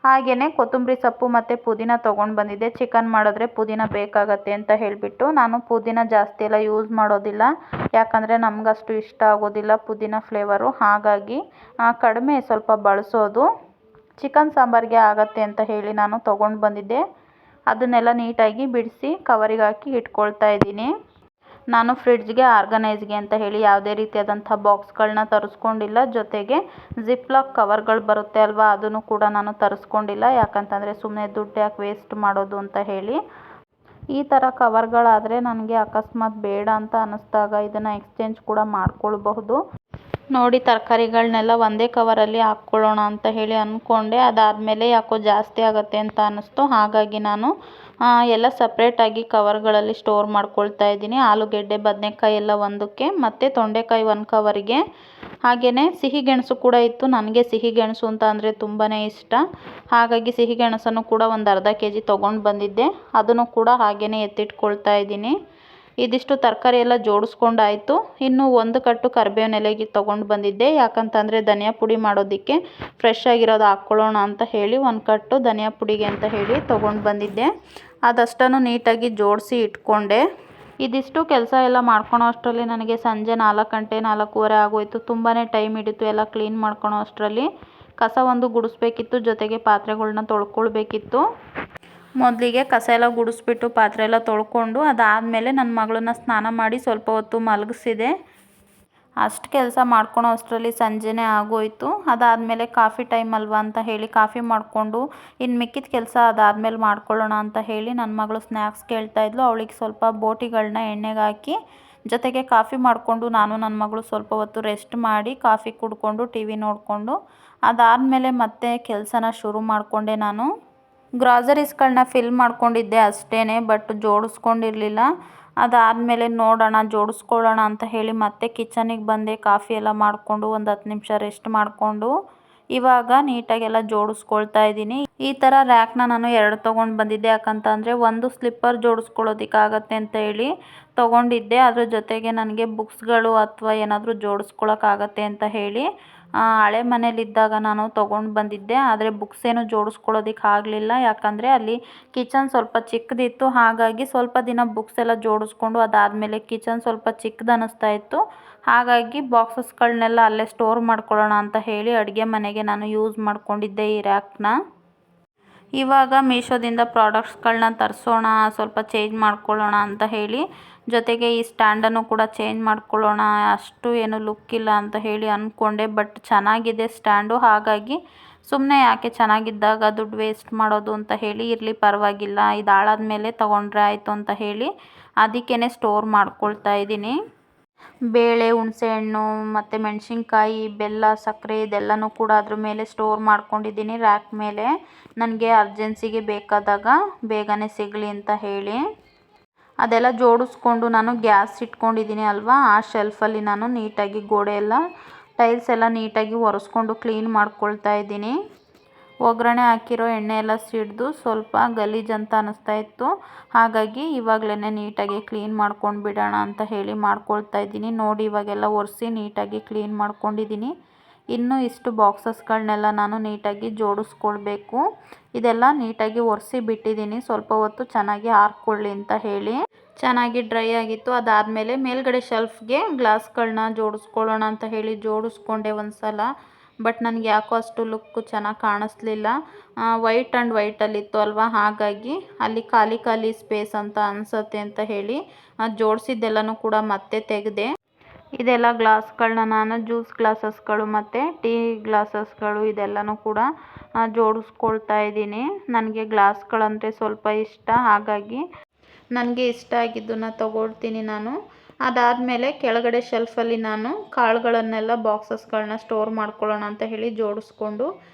Speaker 2: ಹಾಗೆಯೇ ಕೊತ್ತಂಬರಿ ಸೊಪ್ಪು ಮತ್ತು ಪುದೀನ ತೊಗೊಂಡು ಬಂದಿದ್ದೆ. ಚಿಕನ್ ಮಾಡಿದ್ರೆ ಪುದೀನ ಬೇಕಾಗತ್ತೆ ಅಂತ ಹೇಳಿಬಿಟ್ಟು ನಾನು ಪುದೀನ ಜಾಸ್ತಿ ಎಲ್ಲ ಯೂಸ್ ಮಾಡೋದಿಲ್ಲ. ಯಾಕಂದರೆ ನಮಗಷ್ಟು ಇಷ್ಟ ಆಗೋದಿಲ್ಲ ಪುದೀನ ಫ್ಲೇವರು. ಹಾಗಾಗಿ ಕಡಿಮೆ ಸ್ವಲ್ಪ ಬಳಸೋದು. ಚಿಕನ್ ಸಾಂಬಾರಿಗೆ ಆಗತ್ತೆ ಅಂತ ಹೇಳಿ ನಾನು ತೊಗೊಂಡು ಬಂದಿದ್ದೆ. ಅದನ್ನೆಲ್ಲ ನೀಟಾಗಿ ಬಿಡಿಸಿ ಕವರಿಗೆ ಹಾಕಿ ಇಟ್ಕೊಳ್ತಾ ಇದ್ದೀನಿ. ನಾನು ಫ್ರಿಡ್ಜ್ಗೆ ಆರ್ಗನೈಸ್ಗೆ ಅಂತ ಹೇಳಿ ಯಾವುದೇ ರೀತಿಯಾದಂಥ ಬಾಕ್ಸ್ಗಳನ್ನ ತರಿಸ್ಕೊಂಡಿಲ್ಲ. ಜೊತೆಗೆ ಜಿಪ್ಲಾಕ್ ಕವರ್ಗಳು ಬರುತ್ತೆ ಅಲ್ವಾ, ಅದನ್ನು ಕೂಡ ನಾನು ತರಿಸ್ಕೊಂಡಿಲ್ಲ. ಯಾಕಂತಂದರೆ ಸುಮ್ಮನೆ ದುಡ್ಡು ಯಾಕೆ ವೇಸ್ಟ್ ಮಾಡೋದು ಅಂತ ಹೇಳಿ. ಈ ಥರ ಕವರ್ಗಳಾದರೆ ನನಗೆ ಅಕಸ್ಮಾತ್ ಬೇಡ ಅಂತ ಅನ್ನಿಸ್ದಾಗ ಇದನ್ನು ಎಕ್ಸ್ಚೇಂಜ್ ಕೂಡ ಮಾಡ್ಕೊಳ್ಬಹುದು. ನೋಡಿ ತರಕಾರಿಗಳನ್ನೆಲ್ಲ ಒಂದೇ ಕವರಲ್ಲಿ ಹಾಕ್ಕೊಳ್ಳೋಣ ಅಂತ ಹೇಳಿ ಅಂದ್ಕೊಂಡೆ. ಅದಾದಮೇಲೆ ಯಾಕೋ ಜಾಸ್ತಿ ಆಗುತ್ತೆ ಅಂತ ಅನ್ನಿಸ್ತು. ಹಾಗಾಗಿ ನಾನು ಎಲ್ಲ ಸಪ್ರೇಟಾಗಿ ಕವರ್ಗಳಲ್ಲಿ ಸ್ಟೋರ್ ಮಾಡ್ಕೊಳ್ತಾ ಇದ್ದೀನಿ. ಆಲೂಗೆಡ್ಡೆ, ಬದನೆಕಾಯಿ ಎಲ್ಲ ಒಂದಕ್ಕೆ, ಮತ್ತು ತೊಂಡೆಕಾಯಿ ಒಂದು ಕವರಿಗೆ. ಹಾಗೆಯೇ ಸಿಹಿಗೆಣಸು ಕೂಡ ಇತ್ತು. ನನಗೆ ಸಿಹಿಗೆಣಸು ಅಂತ ಅಂದರೆ ತುಂಬಾ ಇಷ್ಟ. ಹಾಗಾಗಿ ಸಿಹಿಗೆಣಸನ್ನು ಕೂಡ ಒಂದು ಅರ್ಧ kg ತೊಗೊಂಡು ಬಂದಿದ್ದೆ. ಅದನ್ನು ಕೂಡ ಹಾಗೆಯೇ ಎತ್ತಿಟ್ಕೊಳ್ತಾ ಇದ್ದೀನಿ. ಇದಿಷ್ಟು ತರಕಾರಿ ಎಲ್ಲ ಜೋಡಿಸ್ಕೊಂಡಾಯಿತು. ಇನ್ನು ಒಂದು ಕಟ್ಟು ಕರಿಬೇವಿನ ಎಲೆಗೆ ತೊಗೊಂಡು ಬಂದಿದ್ದೆ. ಯಾಕಂತಂದರೆ ಧನಿಯಾ ಪುಡಿ ಮಾಡೋದಕ್ಕೆ ಫ್ರೆಶ್ ಆಗಿರೋದು ಹಾಕ್ಕೊಳ್ಳೋಣ ಅಂತ ಹೇಳಿ ಒಂದು ಕಟ್ಟು ಧನಿಯಾ ಪುಡಿಗೆ ಅಂತ ಹೇಳಿ ತೊಗೊಂಡು ಬಂದಿದ್ದೆ. ಅದಷ್ಟನ್ನು ನೀಟಾಗಿ ಜೋಡಿಸಿ ಇಟ್ಕೊಂಡೆ. ಇದಿಷ್ಟು ಕೆಲಸ ಎಲ್ಲ ಮಾಡ್ಕೊಳೋ ಅಷ್ಟರಲ್ಲಿ ನನಗೆ ಸಂಜೆ 4 ಗಂಟೆ 4:15 ಆಗೋಯಿತು. ತುಂಬಾ ಟೈಮ್ ಹಿಡಿತು ಎಲ್ಲ ಕ್ಲೀನ್ ಮಾಡ್ಕೊಳೋ ಅಷ್ಟರಲ್ಲಿ. ಕಸ ಒಂದು ಗುಡಿಸ್ಬೇಕಿತ್ತು, ಜೊತೆಗೆ ಪಾತ್ರೆಗಳ್ನ ತೊಳ್ಕೊಳ್ಬೇಕಿತ್ತು. ಮೊದಲಿಗೆ ಕಸ ಎಲ್ಲ ಗುಡಿಸ್ಬಿಟ್ಟು ಪಾತ್ರೆ ಎಲ್ಲ ತೊಳ್ಕೊಂಡು ಅದಾದಮೇಲೆ ನನ್ನ ಮಗಳನ್ನ ಸ್ನಾನ ಮಾಡಿ ಸ್ವಲ್ಪ ಹೊತ್ತು ಮಲಗಿಸಿದೆ. ಅಷ್ಟು ಕೆಲಸ ಮಾಡ್ಕೊಳೋ ಅಷ್ಟರಲ್ಲಿ ಸಂಜೆನೇ ಆಗೋಯಿತು. ಅದಾದಮೇಲೆ ಕಾಫಿ ಟೈಮ್ ಅಲ್ವಾ ಅಂತ ಹೇಳಿ ಕಾಫಿ ಮಾಡಿಕೊಂಡು ಇನ್ನು ಮಿಕ್ಕಿದ ಕೆಲಸ ಅದಾದಮೇಲೆ ಮಾಡ್ಕೊಳ್ಳೋಣ ಅಂತ ಹೇಳಿ ನನ್ನ ಮಗಳು ಸ್ನ್ಯಾಕ್ಸ್ ಕೇಳ್ತಾಯಿದ್ಲು. ಅವಳಿಗೆ ಸ್ವಲ್ಪ ಬೋಟಿಗಳನ್ನ ಎಣ್ಣೆಗೆ ಹಾಕಿ ಜೊತೆಗೆ ಕಾಫಿ ಮಾಡಿಕೊಂಡು ನಾನು ನನ್ನ ಮಗಳು ಸ್ವಲ್ಪ ಹೊತ್ತು ರೆಸ್ಟ್ ಮಾಡಿ ಕಾಫಿ ಕುಡ್ಕೊಂಡು ಟಿ ವಿ ನೋಡಿಕೊಂಡು ಅದಾದಮೇಲೆ ಮತ್ತೆ ಕೆಲಸನ ಶುರು ಮಾಡಿಕೊಂಡೆ. ನಾನು ಗ್ರಾಸರೀಸ್ಗಳನ್ನ ಫಿಲ್ ಮಾಡ್ಕೊಂಡಿದ್ದೆ ಅಷ್ಟೇ, ಬಟ್ ಜೋಡಿಸ್ಕೊಂಡಿರಲಿಲ್ಲ. ಅದಾದಮೇಲೆ ನೋಡೋಣ ಜೋಡಿಸ್ಕೊಳ್ಳೋಣ ಅಂತ ಹೇಳಿ ಮತ್ತೆ ಕಿಚನಿಗೆ ಬಂದೆ. ಕಾಫಿ ಎಲ್ಲ ಮಾಡಿಕೊಂಡು ಒಂದು 10 ನಿಮಿಷ ರೆಸ್ಟ್ ಮಾಡಿಕೊಂಡು ಇವಾಗ ನೀಟಾಗೆಲ್ಲ ಜೋಡಿಸ್ಕೊಳ್ತಾ ಇದ್ದೀನಿ. ಈ ಥರ ರ್ಯಾಕ್ನ ನಾನು 2 ತೊಗೊಂಡು ಬಂದಿದ್ದೆ. ಯಾಕಂತಂದರೆ ಒಂದು ಸ್ಲಿಪ್ಪರ್ ಜೋಡಿಸ್ಕೊಳ್ಳೋದಕ್ಕಾಗತ್ತೆ ಅಂತ ಹೇಳಿ ತೊಗೊಂಡಿದ್ದೆ. ಅದ್ರ ಜೊತೆಗೆ ನನಗೆ ಬುಕ್ಸ್ಗಳು ಅಥವಾ ಏನಾದರೂ ಜೋಡಿಸ್ಕೊಳ್ಳೋಕ್ಕಾಗತ್ತೆ ಅಂತ ಹೇಳಿ ಹಳೆ ಮನೇಲಿದ್ದಾಗ ನಾನು ತೊಗೊಂಡು ಬಂದಿದ್ದೆ. ಆದರೆ ಬುಕ್ಸ್ ಏನು ಜೋಡಿಸ್ಕೊಳ್ಳೋದಕ್ಕೆ ಆಗಲಿಲ್ಲ. ಯಾಕಂದರೆ ಅಲ್ಲಿ ಕಿಚನ್ ಸ್ವಲ್ಪ ಚಿಕ್ಕದಿತ್ತು. ಹಾಗಾಗಿ ಸ್ವಲ್ಪ ದಿನ ಬುಕ್ಸ್ ಎಲ್ಲ ಜೋಡಿಸ್ಕೊಂಡು ಅದಾದಮೇಲೆ ಕಿಚನ್ ಸ್ವಲ್ಪ ಚಿಕ್ಕದು ಅನ್ನಿಸ್ತಾ ಇತ್ತು. ಹಾಗಾಗಿ ಬಾಕ್ಸಸ್ಗಳನ್ನೆಲ್ಲ ಅಲ್ಲೇ ಸ್ಟೋರ್ ಮಾಡ್ಕೊಳ್ಳೋಣ ಅಂತ ಹೇಳಿ ಅಡುಗೆ ಮನೆಗೆ ನಾನು ಯೂಸ್ ಮಾಡ್ಕೊಂಡಿದ್ದೆ ಈ ರ್ಯಾಕ್ನ. ಇವಾಗ ಮೀಶೋದಿಂದ ಪ್ರಾಡಕ್ಟ್ಸ್ಗಳನ್ನ ತರಿಸೋಣ, ಸ್ವಲ್ಪ ಚೇಂಜ್ ಮಾಡ್ಕೊಳ್ಳೋಣ ಅಂತ ಹೇಳಿ ಜೊತೆಗೆ ಈ ಸ್ಟ್ಯಾಂಡನ್ನು ಕೂಡ ಚೇಂಜ್ ಮಾಡ್ಕೊಳ್ಳೋಣ. ಅಷ್ಟು ಏನು ಲುಕ್ ಇಲ್ಲ ಅಂತ ಹೇಳಿ ಅಂದ್ಕೊಂಡೆ. ಬಟ್ ಚೆನ್ನಾಗಿದೆ ಸ್ಟ್ಯಾಂಡು. ಹಾಗಾಗಿ ಸುಮ್ಮನೆ ಯಾಕೆ ಚೆನ್ನಾಗಿದ್ದಾಗ ದುಡ್ಡು ವೇಸ್ಟ್ ಮಾಡೋದು ಅಂತ ಹೇಳಿ ಇರಲಿ ಪರವಾಗಿಲ್ಲ, ಇದು ಹಾಳಾದ್ಮೇಲೆ ತೊಗೊಂಡ್ರೆ ಆಯಿತು ಅಂತ ಹೇಳಿ ಅದಕ್ಕೇ ಸ್ಟೋರ್ ಮಾಡ್ಕೊಳ್ತಾ ಇದ್ದೀನಿ. ಬೇಳೆ, ಹುಣಸೆಹಣ್ಣು ಮತ್ತು ಮೆಣಸಿನ್ಕಾಯಿ, ಬೆಲ್ಲ, ಸಕ್ಕರೆ ಇದೆಲ್ಲನೂ ಕೂಡ ಅದ್ರ ಮೇಲೆ ಸ್ಟೋರ್ ಮಾಡ್ಕೊಂಡಿದ್ದೀನಿ ರ್ಯಾಕ್ ಮೇಲೆ. ನನಗೆ ಅರ್ಜೆನ್ಸಿಗೆ ಬೇಕಾದಾಗ ಬೇಗನೆ ಸಿಗಲಿ ಅಂತ ಹೇಳಿ ಅದೆಲ್ಲ ಜೋಡಿಸ್ಕೊಂಡು ನಾನು ಗ್ಯಾಸ್ ಇಟ್ಕೊಂಡಿದ್ದೀನಿ ಅಲ್ವಾ, ಆ ಶೆಲ್ಫಲ್ಲಿ ನಾನು ನೀಟಾಗಿ ಗೋಡೆ ಎಲ್ಲ ಟೈಲ್ಸ್ ಎಲ್ಲ ನೀಟಾಗಿ ಒರೆಸ್ಕೊಂಡು ಕ್ಲೀನ್ ಮಾಡ್ಕೊಳ್ತಾ ಇದ್ದೀನಿ. ಒಗ್ಗರಣೆ ಹಾಕಿರೋ ಎಣ್ಣೆ ಎಲ್ಲ ಸಿಡಿದು ಸ್ವಲ್ಪ ಗಲೀಜು ಅಂತ ಅನ್ನಿಸ್ತಾ ಇತ್ತು. ಹಾಗಾಗಿ ಇವಾಗಲೇ ನೀಟಾಗಿ ಕ್ಲೀನ್ ಮಾಡ್ಕೊಂಡು ಬಿಡೋಣ ಅಂತ ಹೇಳಿ ಮಾಡ್ಕೊಳ್ತಾ ಇದ್ದೀನಿ. ನೋಡಿ ಇವಾಗೆಲ್ಲ ಒರೆಸಿ ನೀಟಾಗಿ ಕ್ಲೀನ್ ಮಾಡ್ಕೊಂಡಿದ್ದೀನಿ. ಇನ್ನು ಇಷ್ಟು ಬಾಕ್ಸಸ್ಗಳನ್ನೆಲ್ಲ ನಾನು ನೀಟಾಗಿ ಜೋಡಿಸ್ಕೊಳ್ಬೇಕು. ಇದೆಲ್ಲ ನೀಟಾಗಿ ಒರೆಸಿ ಬಿಟ್ಟಿದ್ದೀನಿ ಸ್ವಲ್ಪ ಹೊತ್ತು ಚೆನ್ನಾಗಿ ಆರ್ಕೊಳ್ಳಿ ಅಂತ ಹೇಳಿ. ಚೆನ್ನಾಗಿ ಡ್ರೈ ಆಗಿತ್ತು. ಅದಾದಮೇಲೆ ಮೇಲ್ಗಡೆ ಶೆಲ್ಫ್ಗೆ ಗ್ಲಾಸ್ಗಳನ್ನ ಜೋಡಿಸ್ಕೊಳ್ಳೋಣ ಅಂತ ಹೇಳಿ ಜೋಡಿಸ್ಕೊಂಡೆ ಒಂದು ಸಲ. ಬಟ್ ನನಗೆ ಯಾಕೋ ಅಷ್ಟು ಲುಕ್ಕು ಚೆನ್ನಾಗಿ ಕಾಣಿಸ್ಲಿಲ್ಲ. ವೈಟ್ ಆ್ಯಂಡ್ ವೈಟಲ್ಲಿತ್ತು ಅಲ್ವಾ, ಹಾಗಾಗಿ ಅಲ್ಲಿ ಖಾಲಿ ಖಾಲಿ ಸ್ಪೇಸ್ ಅಂತ ಅನಿಸುತ್ತೆ ಅಂತ ಹೇಳಿ ಜೋಡಿಸಿದ್ದೆಲ್ಲನೂ ಕೂಡ ಮತ್ತೆ ತೆಗೆದೆ. ಇದೆಲ್ಲ ಗ್ಲಾಸ್ಗಳನ್ನ ನಾನು ಜ್ಯೂಸ್ ಗ್ಲಾಸಸ್ಗಳು ಮತ್ತು ಟೀ ಗ್ಲಾಸಸ್ಗಳು ಇದೆಲ್ಲನೂ ಕೂಡ ಜೋಡಿಸ್ಕೊಳ್ತಾ ಇದ್ದೀನಿ. ನನಗೆ ಗ್ಲಾಸ್ಗಳಂದರೆ ಸ್ವಲ್ಪ ಇಷ್ಟ. ಹಾಗಾಗಿ ನನಗೆ ಇಷ್ಟ ಆಗಿದ್ದನ್ನು ತಗೊಳ್ತೀನಿ ನಾನು. ಅದಾದಮೇಲೆ ಕೆಳಗಡೆ ಶೆಲ್ಫಲ್ಲಿ ನಾನು ಕಾಳುಗಳನ್ನೆಲ್ಲ ಬಾಕ್ಸಸ್ಗಳನ್ನ ಸ್ಟೋರ್ ಮಾಡ್ಕೊಳ್ಳೋಣ ಅಂತ ಹೇಳಿ ಜೋಡಿಸ್ಕೊಂಡು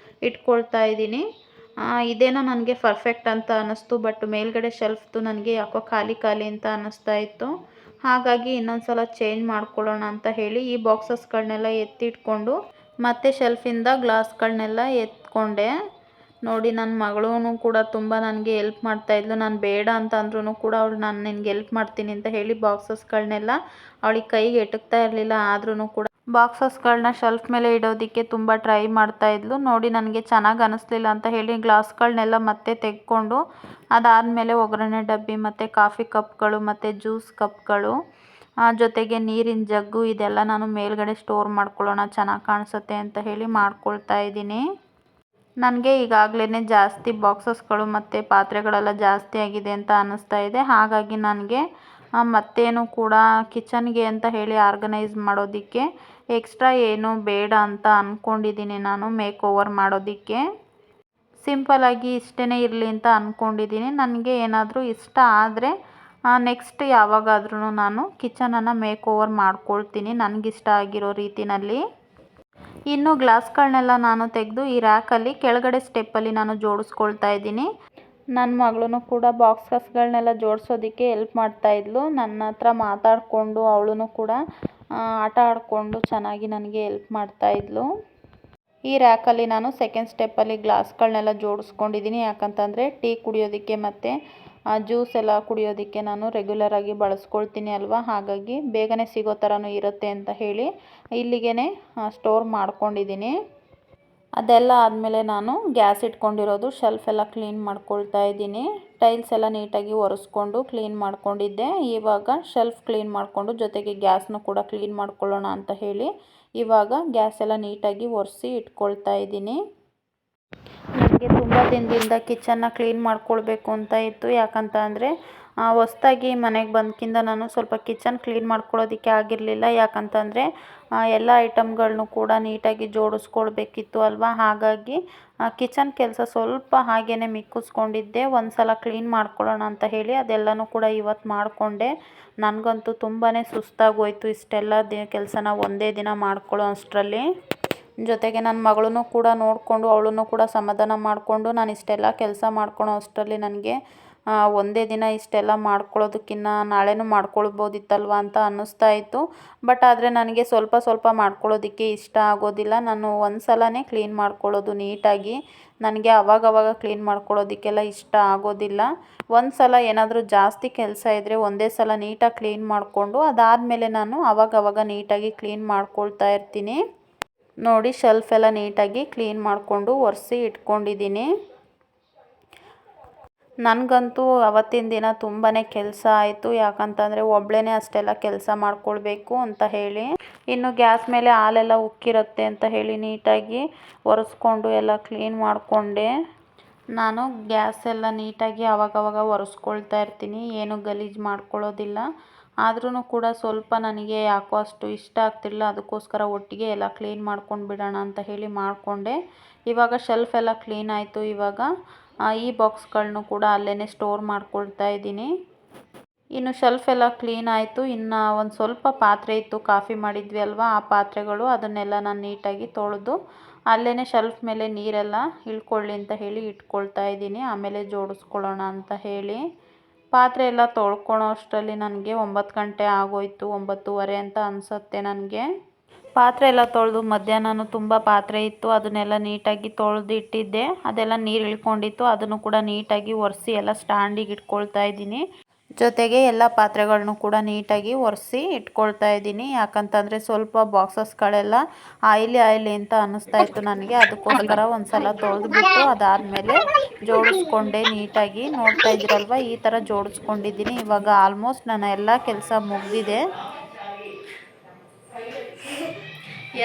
Speaker 2: ಇಟ್ಕೊಳ್ತಾ ಇದ್ದೀನಿ. ಇದೇನೋ ನನಗೆ ಪರ್ಫೆಕ್ಟ್ ಅಂತ ಅನ್ನಿಸ್ತು. ಬಟ್ ಮೇಲ್ಗಡೆ ಶೆಲ್ಫ್ದು ನನಗೆ ಯಾಕೋ ಖಾಲಿ ಖಾಲಿ ಅಂತ ಅನ್ನಿಸ್ತಾ ಇತ್ತು. ಹಾಗಾಗಿ ಇನ್ನೊಂದು ಸಲ ಚೇಂಜ್ ಮಾಡ್ಕೊಳ್ಳೋಣ ಅಂತ ಹೇಳಿ ಈ ಬಾಕ್ಸಸ್ಗಳನ್ನೆಲ್ಲ ಎತ್ತಿಟ್ಕೊಂಡು ಮತ್ತೆ ಶೆಲ್ಫಿಂದ ಗ್ಲಾಸ್ಗಳನ್ನೆಲ್ಲ ಎತ್ಕೊಂಡೆ. ನೋಡಿ ನನ್ನ ಮಗಳೂ ಕೂಡ ತುಂಬ ನನಗೆ ಹೆಲ್ಪ್ ಮಾಡ್ತಾಯಿದ್ಲು. ನಾನು ಬೇಡ ಅಂತ ಅಂದ್ರೂ ಕೂಡ ಅವಳು ನಾನು ನಿನಗೆ ಹೆಲ್ಪ್ ಮಾಡ್ತೀನಿ ಅಂತ ಹೇಳಿ ಬಾಕ್ಸಸ್ಗಳನ್ನೆಲ್ಲ ಅವಳಿಗೆ ಕೈಗೆ ಎಟಕ್ತಾ ಇರಲಿಲ್ಲ. ಆದ್ರೂ ಕೂಡ ಬಾಕ್ಸಸ್ಗಳನ್ನ ಶೆಲ್ಫ್ ಮೇಲೆ ಇಡೋದಕ್ಕೆ ತುಂಬ ಟ್ರೈ ಮಾಡ್ತಾಯಿದ್ಲು. ನೋಡಿ ನನಗೆ ಚೆನ್ನಾಗಿ ಅನ್ನಿಸ್ಲಿಲ್ಲ ಅಂತ ಹೇಳಿ ಗ್ಲಾಸ್ಗಳನ್ನೆಲ್ಲ ಮತ್ತೆ ತೆಗೆದುಕೊಂಡು ಅದಾದಮೇಲೆ ಒಗ್ಗರಣೆ ಡಬ್ಬಿ ಮತ್ತು ಕಾಫಿ ಕಪ್ಗಳು ಮತ್ತು ಜ್ಯೂಸ್ ಕಪ್ಗಳು ಜೊತೆಗೆ ನೀರಿನ ಜಗ್ಗು ಇದೆಲ್ಲ ನಾನು ಮೇಲ್ಗಡೆ ಸ್ಟೋರ್ ಮಾಡ್ಕೊಳ್ಳೋಣ ಚೆನ್ನಾಗಿ ಕಾಣಿಸುತ್ತೆ ಅಂತ ಹೇಳಿ ಮಾಡ್ಕೊಳ್ತಾ ಇದ್ದೀನಿ. ನನಗೆ ಈಗಾಗಲೇ ಜಾಸ್ತಿ ಬಾಕ್ಸಸ್ಗಳು ಮತ್ತು ಪಾತ್ರೆಗಳೆಲ್ಲ ಜಾಸ್ತಿ ಆಗಿದೆ ಅಂತ ಅನ್ನಿಸ್ತಾ ಇದೆ. ಹಾಗಾಗಿ ನನಗೆ ಮತ್ತೇನು ಕೂಡ ಕಿಚನ್ಗೆ ಅಂತ ಹೇಳಿ ಆರ್ಗನೈಸ್ ಮಾಡೋದಕ್ಕೆ ಎಕ್ಸ್ಟ್ರಾ ಏನು ಬೇಡ ಅಂತ ಅಂದ್ಕೊಂಡಿದ್ದೀನಿ. ನಾನು ಮೇಕ್ ಓವರ್ ಮಾಡೋದಕ್ಕೆ ಸಿಂಪಲಾಗಿ ಇಷ್ಟೇ ಇರಲಿ ಅಂತ ಅಂದ್ಕೊಂಡಿದ್ದೀನಿ. ನನಗೆ ಏನಾದರೂ ಇಷ್ಟ ಆದರೆ ನೆಕ್ಸ್ಟ್ ಯಾವಾಗಾದ್ರೂ ನಾನು ಕಿಚನನ್ನು ಮೇಕ್ ಓವರ್ ಮಾಡ್ಕೊಳ್ತೀನಿ ನನಗಿಷ್ಟ ಆಗಿರೋ ರೀತಿಯಲ್ಲಿ. ಇನ್ನು ಗ್ಲಾಸ್ಗಳನ್ನೆಲ್ಲ ನಾನು ತೆಗೆದು ಈ ರ್ಯಾಕಲ್ಲಿ ಕೆಳಗಡೆ ಸ್ಟೆಪ್ಪಲ್ಲಿ ನಾನು ಜೋಡಿಸ್ಕೊಳ್ತಾ ಇದ್ದೀನಿ. ನನ್ನ ಮಗಳೂ ಕೂಡ ಬಾಕ್ಸಸ್ಗಳನ್ನೆಲ್ಲ ಜೋಡಿಸೋದಕ್ಕೆ ಹೆಲ್ಪ್ ಮಾಡ್ತಾಯಿದ್ಲು. ನನ್ನ ಹತ್ರ ಮಾತಾಡಿಕೊಂಡು ಅವಳು ಕೂಡ ಆಟ ಆಡಿಕೊಂಡು ಚೆನ್ನಾಗಿ ನನಗೆ ಹೆಲ್ಪ್ ಮಾಡ್ತಾಯಿದ್ಲು. ಈ ರ್ಯಾಕಲ್ಲಿ ನಾನು ಸೆಕೆಂಡ್ ಸ್ಟೆಪ್ಪಲ್ಲಿ ಗ್ಲಾಸ್ಗಳನ್ನೆಲ್ಲ ಜೋಡಿಸ್ಕೊಂಡಿದ್ದೀನಿ. ಯಾಕಂತಂದರೆ ಟೀ ಕುಡಿಯೋದಕ್ಕೆ ಮತ್ತು ಜ್ಯೂಸ್ ಎಲ್ಲ ಕುಡಿಯೋದಕ್ಕೆ ನಾನು ರೆಗ್ಯುಲರಾಗಿ ಬಳಸ್ಕೊಳ್ತೀನಿ ಅಲ್ವಾ, ಹಾಗಾಗಿ ಬೇಗನೆ ಸಿಗೋ ಥರನೂ ಇರುತ್ತೆ ಅಂತ ಹೇಳಿ ಇಲ್ಲಿಗೆ ಸ್ಟೋರ್ ಮಾಡ್ಕೊಂಡಿದ್ದೀನಿ. ಅದೆಲ್ಲ ಆದಮೇಲೆ ನಾನು ಗ್ಯಾಸ್ ಇಟ್ಕೊಂಡಿರೋದು ಶೆಲ್ಫ್ ಎಲ್ಲ ಕ್ಲೀನ್ ಮಾಡ್ಕೊಳ್ತಾ ಇದ್ದೀನಿ. ಟೈಲ್ಸ್ ಎಲ್ಲ ನೀಟಾಗಿ ಒರೆಸ್ಕೊಂಡು ಕ್ಲೀನ್ ಮಾಡ್ಕೊಂಡಿದ್ದೆ. ಇವಾಗ ಶೆಲ್ಫ್ ಕ್ಲೀನ್ ಮಾಡಿಕೊಂಡು ಜೊತೆಗೆ ಗ್ಯಾಸ್ನು ಕೂಡ ಕ್ಲೀನ್ ಮಾಡ್ಕೊಳ್ಳೋಣ ಅಂತ ಹೇಳಿ ಇವಾಗ ಗ್ಯಾಸ್ ಎಲ್ಲ ನೀಟಾಗಿ ಒರೆಸಿ ಇಟ್ಕೊಳ್ತಾ ಇದ್ದೀನಿ. ನನಗೆ ತುಂಬ ದಿನದಿಂದ ಕಿಚನ್ನ ಕ್ಲೀನ್ ಮಾಡ್ಕೊಳ್ಬೇಕು ಅಂತ ಇತ್ತು. ಯಾಕಂತ ಅಂದರೆ ಹೊಸ್ದಾಗಿ ಮನೆಗೆ ಬಂದಕಿಂದ ನಾನು ಸ್ವಲ್ಪ ಕಿಚನ್ ಕ್ಲೀನ್ ಮಾಡ್ಕೊಳ್ಳೋದಕ್ಕೆ ಆಗಿರಲಿಲ್ಲ. ಯಾಕಂತಂದರೆ ಎಲ್ಲ ಐಟಮ್ಗಳನ್ನೂ ಕೂಡ ನೀಟಾಗಿ ಜೋಡಿಸ್ಕೊಳ್ಬೇಕಿತ್ತು ಅಲ್ವಾ, ಹಾಗಾಗಿ ಕಿಚನ್ ಕೆಲಸ ಸ್ವಲ್ಪ ಹಾಗೇ ಮಿಕ್ಕಿಸ್ಕೊಂಡಿದ್ದೆ. ಒಂದು ಸಲ ಕ್ಲೀನ್ ಮಾಡ್ಕೊಳ್ಳೋಣ ಅಂತ ಹೇಳಿ ಅದೆಲ್ಲನೂ ಕೂಡ ಇವತ್ತು ಮಾಡಿಕೊಂಡೆ. ನನಗಂತೂ ತುಂಬಾ ಸುಸ್ತಾಗೋಯ್ತು ಇಷ್ಟೆಲ್ಲ ಕೆಲಸನ ಒಂದೇ ದಿನ ಮಾಡ್ಕೊಳ್ಳೋ ಅಷ್ಟರಲ್ಲಿ. ಜೊತೆಗೆ ನನ್ನ ಮಗಳೂ ಕೂಡ ನೋಡಿಕೊಂಡು ಅವಳನ್ನು ಕೂಡ ಸಮಾಧಾನ ಮಾಡಿಕೊಂಡು ನಾನು ಇಷ್ಟೆಲ್ಲ ಕೆಲಸ ಮಾಡ್ಕೊಳ್ಳೋ ಅಷ್ಟರಲ್ಲಿ ನನಗೆ ಒಂದೇ ದಿನ ಇಷ್ಟೆಲ್ಲ ಮಾಡ್ಕೊಳ್ಳೋದಕ್ಕಿಂತ ನಾಳೆನೂ ಮಾಡ್ಕೊಳ್ಬೋದಿತ್ತಲ್ವ ಅಂತ ಅನ್ನಿಸ್ತಾ ಇತ್ತು. ಬಟ್ ಆದರೆ ನನಗೆ ಸ್ವಲ್ಪ ಸ್ವಲ್ಪ ಮಾಡ್ಕೊಳ್ಳೋದಕ್ಕೆ ಇಷ್ಟ ಆಗೋದಿಲ್ಲ. ನಾನು ಒಂದು ಸಲನೇ ಕ್ಲೀನ್ ಮಾಡ್ಕೊಳ್ಳೋದು ನೀಟಾಗಿ. ನನಗೆ ಅವಾಗವಾಗ ಕ್ಲೀನ್ ಮಾಡ್ಕೊಳ್ಳೋದಕ್ಕೆಲ್ಲ ಇಷ್ಟ ಆಗೋದಿಲ್ಲ. ಒಂದು ಸಲ ಏನಾದರೂ ಜಾಸ್ತಿ ಕೆಲಸ ಇದ್ದರೆ ಒಂದೇ ಸಲ ನೀಟಾಗಿ ಕ್ಲೀನ್ ಮಾಡಿಕೊಂಡು ಅದಾದಮೇಲೆ ನಾನು ಅವಾಗವಾಗ ನೀಟಾಗಿ ಕ್ಲೀನ್ ಮಾಡ್ಕೊಳ್ತಾ ಇರ್ತೀನಿ. ನೋಡಿ, ಶೆಲ್ಫ್ ಎಲ್ಲ ನೀಟಾಗಿ ಕ್ಲೀನ್ ಮಾಡಿಕೊಂಡು ಒರೆಸಿ ಇಟ್ಕೊಂಡಿದ್ದೀನಿ. ನನಗಂತೂ ಅವತ್ತಿನ ದಿನ ತುಂಬಾ ಕೆಲಸ ಆಯಿತು. ಯಾಕಂತಂದರೆ ಒಬ್ಬಳೇ ಅಷ್ಟೆಲ್ಲ ಕೆಲಸ ಮಾಡ್ಕೊಳ್ಬೇಕು ಅಂತ ಹೇಳಿ. ಇನ್ನು ಗ್ಯಾಸ್ ಮೇಲೆ ಹಾಲೆಲ್ಲ ಉಕ್ಕಿರುತ್ತೆ ಅಂತ ಹೇಳಿ ನೀಟಾಗಿ ಒರೆಸ್ಕೊಂಡು ಎಲ್ಲ ಕ್ಲೀನ್ ಮಾಡಿಕೊಂಡೆ. ನಾನು ಗ್ಯಾಸ್ ಎಲ್ಲ ನೀಟಾಗಿ ಆವಾಗವಾಗ ಒರೆಸ್ಕೊಳ್ತಾ ಇರ್ತೀನಿ, ಏನು ಗಲೀಜು ಮಾಡ್ಕೊಳ್ಳೋದಿಲ್ಲ. ಆದ್ರೂ ಕೂಡ ಸ್ವಲ್ಪ ನನಗೆ ಯಾಕೋ ಅಷ್ಟು ಇಷ್ಟ ಆಗ್ತಿಲ್ಲ. ಅದಕ್ಕೋಸ್ಕರ ಒಟ್ಟಿಗೆ ಎಲ್ಲ ಕ್ಲೀನ್ ಮಾಡ್ಕೊಂಡು ಬಿಡೋಣ ಅಂತ ಹೇಳಿ ಮಾಡಿಕೊಂಡೆ. ಇವಾಗ ಶೆಲ್ಫ್ ಎಲ್ಲ ಕ್ಲೀನ್ ಆಯಿತು. ಇವಾಗ ಈ ಬಾಕ್ಸ್ಗಳನ್ನೂ ಕೂಡ ಅಲ್ಲೇ ಸ್ಟೋರ್ ಮಾಡ್ಕೊಳ್ತಾ ಇದ್ದೀನಿ. ಇನ್ನು ಶೆಲ್ಫ್ ಎಲ್ಲ ಕ್ಲೀನ್ ಆಯಿತು. ಇನ್ನು ಒಂದು ಸ್ವಲ್ಪ ಪಾತ್ರೆ ಇತ್ತು, ಕಾಫಿ ಮಾಡಿದ್ವಿ ಅಲ್ವಾ, ಆ ಪಾತ್ರೆಗಳು ಅದನ್ನೆಲ್ಲ ನಾನು ನೀಟಾಗಿ ತೊಳೆದು ಅಲ್ಲೇ ಶೆಲ್ಫ್ ಮೇಲೆ ನೀರೆಲ್ಲ ಇಳ್ಕೊಳ್ಳಿ ಅಂತ ಹೇಳಿ ಇಟ್ಕೊಳ್ತಾ ಇದ್ದೀನಿ. ಆಮೇಲೆ ಜೋಡಿಸ್ಕೊಳ್ಳೋಣ ಅಂತ ಹೇಳಿ ಪಾತ್ರೆ ಎಲ್ಲ ತೊಳ್ಕೊಳ್ಳೋ ಅಷ್ಟರಲ್ಲಿ ನನಗೆ 9 ಗಂಟೆ ಆಗೋಯಿತು, 9:30 ಅಂತ ಅನಿಸುತ್ತೆ ನನಗೆ. ಪಾತ್ರೆ ಎಲ್ಲ ತೊಳೆದು ಮಧ್ಯಾಹ್ನ ತುಂಬ ಪಾತ್ರೆ ಇತ್ತು, ಅದನ್ನೆಲ್ಲ ನೀಟಾಗಿ ತೊಳೆದು ಇಟ್ಟಿದ್ದೆ. ಅದೆಲ್ಲ ನೀರು ಇಳ್ಕೊಂಡಿತ್ತು, ಅದನ್ನು ಕೂಡ ನೀಟಾಗಿ ಒರೆಸಿ ಎಲ್ಲ ಸ್ಟ್ಯಾಂಡಿಗೆ ಇಟ್ಕೊಳ್ತಾ ಇದ್ದೀನಿ. ಜೊತೆಗೆ ಎಲ್ಲ ಪಾತ್ರೆಗಳನ್ನೂ ಕೂಡ ನೀಟಾಗಿ ಒರೆಸಿ ಇಟ್ಕೊಳ್ತಾ ಇದ್ದೀನಿ. ಯಾಕಂತಂದರೆ ಸ್ವಲ್ಪ ಬಾಕ್ಸಸ್ಗಳೆಲ್ಲ ಆಯಿಲಿ ಅಂತ ಅನ್ನಿಸ್ತಾ ಇತ್ತು ನನಗೆ. ಅದಕ್ಕೋಸ್ಕರ ಒಂದು ಸಲ ತೊಳೆದ್ಬಿಟ್ಟು ಅದಾದಮೇಲೆ ಜೋಡಿಸ್ಕೊಂಡೆ ನೀಟಾಗಿ. ನೋಡ್ತಾ ಇದ್ದೀರಲ್ವ, ಈ ಥರ ಜೋಡಿಸ್ಕೊಂಡಿದ್ದೀನಿ. ಇವಾಗ ಆಲ್ಮೋಸ್ಟ್ ನನ್ನ ಎಲ್ಲ ಕೆಲಸ ಮುಗಿದಿದೆ.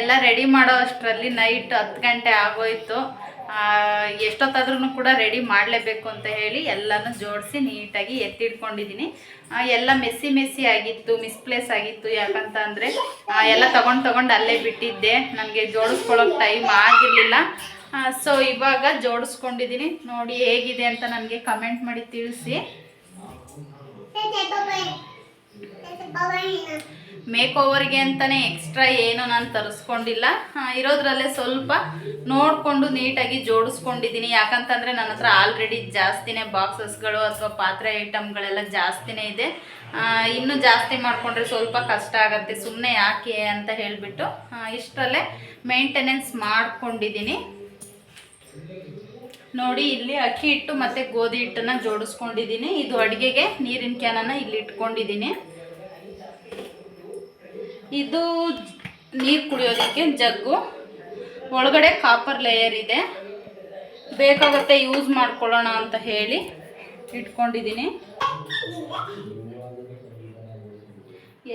Speaker 2: ಎಲ್ಲ ರೆಡಿ ಮಾಡೋ ಅಷ್ಟರಲ್ಲಿ ನೈಟ್ 10 ಗಂಟೆ ಆಗೋಯಿತು. ಎಷ್ಟೊತ್ತಾದ್ರೂ ಕೂಡ ರೆಡಿ ಮಾಡಲೇಬೇಕು ಅಂತ ಹೇಳಿ ಎಲ್ಲನೂ ಜೋಡಿಸಿ ನೀಟಾಗಿ ಎತ್ತಿಟ್ಕೊಂಡಿದ್ದೀನಿ. ಎಲ್ಲ ಮೆಸ್ಸಿ ಆಗಿತ್ತು, ಮಿಸ್ಪ್ಲೇಸ್ ಆಗಿತ್ತು. ಯಾಕಂತ ಅಂದರೆ ಎಲ್ಲ ತಗೊಂಡು ಅಲ್ಲೇ ಬಿಟ್ಟಿದ್ದೆ, ನನಗೆ ಜೋಡಿಸ್ಕೊಳ್ಳೋಕೆ ಟೈಮ್ ಆಗಿರಲಿಲ್ಲ. ಸೊ ಇವಾಗ ಜೋಡಿಸ್ಕೊಂಡಿದ್ದೀನಿ. ನೋಡಿ ಹೇಗಿದೆ ಅಂತ ನನಗೆ ಕಮೆಂಟ್ ಮಾಡಿ ತಿಳಿಸಿ. ಮೇಕ್ ಓವರ್ಗೆ ಅಂತಲೇ ಎಕ್ಸ್ಟ್ರಾ ಏನು ನಾನು ತರಿಸ್ಕೊಂಡಿಲ್ಲ. ಇರೋದ್ರಲ್ಲೇ ಸ್ವಲ್ಪ ನೋಡಿಕೊಂಡು ನೀಟಾಗಿ ಜೋಡಿಸ್ಕೊಂಡಿದ್ದೀನಿ. ಯಾಕಂತಂದರೆ ನನ್ನ ಹತ್ರ ಆಲ್ರೆಡಿ ಜಾಸ್ತಿನೇ ಬಾಕ್ಸಸ್ಗಳು ಅಥವಾ ಪಾತ್ರೆ ಐಟಮ್ಗಳೆಲ್ಲ ಜಾಸ್ತಿನೇ ಇದೆ. ಇನ್ನೂ ಜಾಸ್ತಿ ಮಾಡಿಕೊಂಡ್ರೆ ಸ್ವಲ್ಪ ಕಷ್ಟ ಆಗುತ್ತೆ, ಸುಮ್ಮನೆ ಯಾಕೆ ಅಂತ ಹೇಳಿಬಿಟ್ಟು ಇಷ್ಟರಲ್ಲೇ ಮೇಂಟೆನೆನ್ಸ್ ಮಾಡ್ಕೊಂಡಿದ್ದೀನಿ. ನೋಡಿ, ಇಲ್ಲಿ ಅಕ್ಕಿ ಹಿಟ್ಟು ಮತ್ತು ಗೋಧಿ ಹಿಟ್ಟನ್ನು ಜೋಡಿಸ್ಕೊಂಡಿದ್ದೀನಿ. ಇದು ಅಡುಗೆಗೆ ನೀರಿನ ಕ್ಯಾನನ್ನು ಇಲ್ಲಿ ಇಟ್ಕೊಂಡಿದ್ದೀನಿ. ಇದು ನೀರು ಕುಡಿಯೋದಕ್ಕೆ ಜಗ್ಗು, ಒಳಗಡೆ ಕಾಪರ್ ಲೇಯರ್ ಇದೆ, ಬೇಕಾಗುತ್ತೆ ಯೂಸ್ ಮಾಡ್ಕೊಳ್ಳೋಣ ಅಂತ ಹೇಳಿ ಇಟ್ಕೊಂಡಿದ್ದೀನಿ.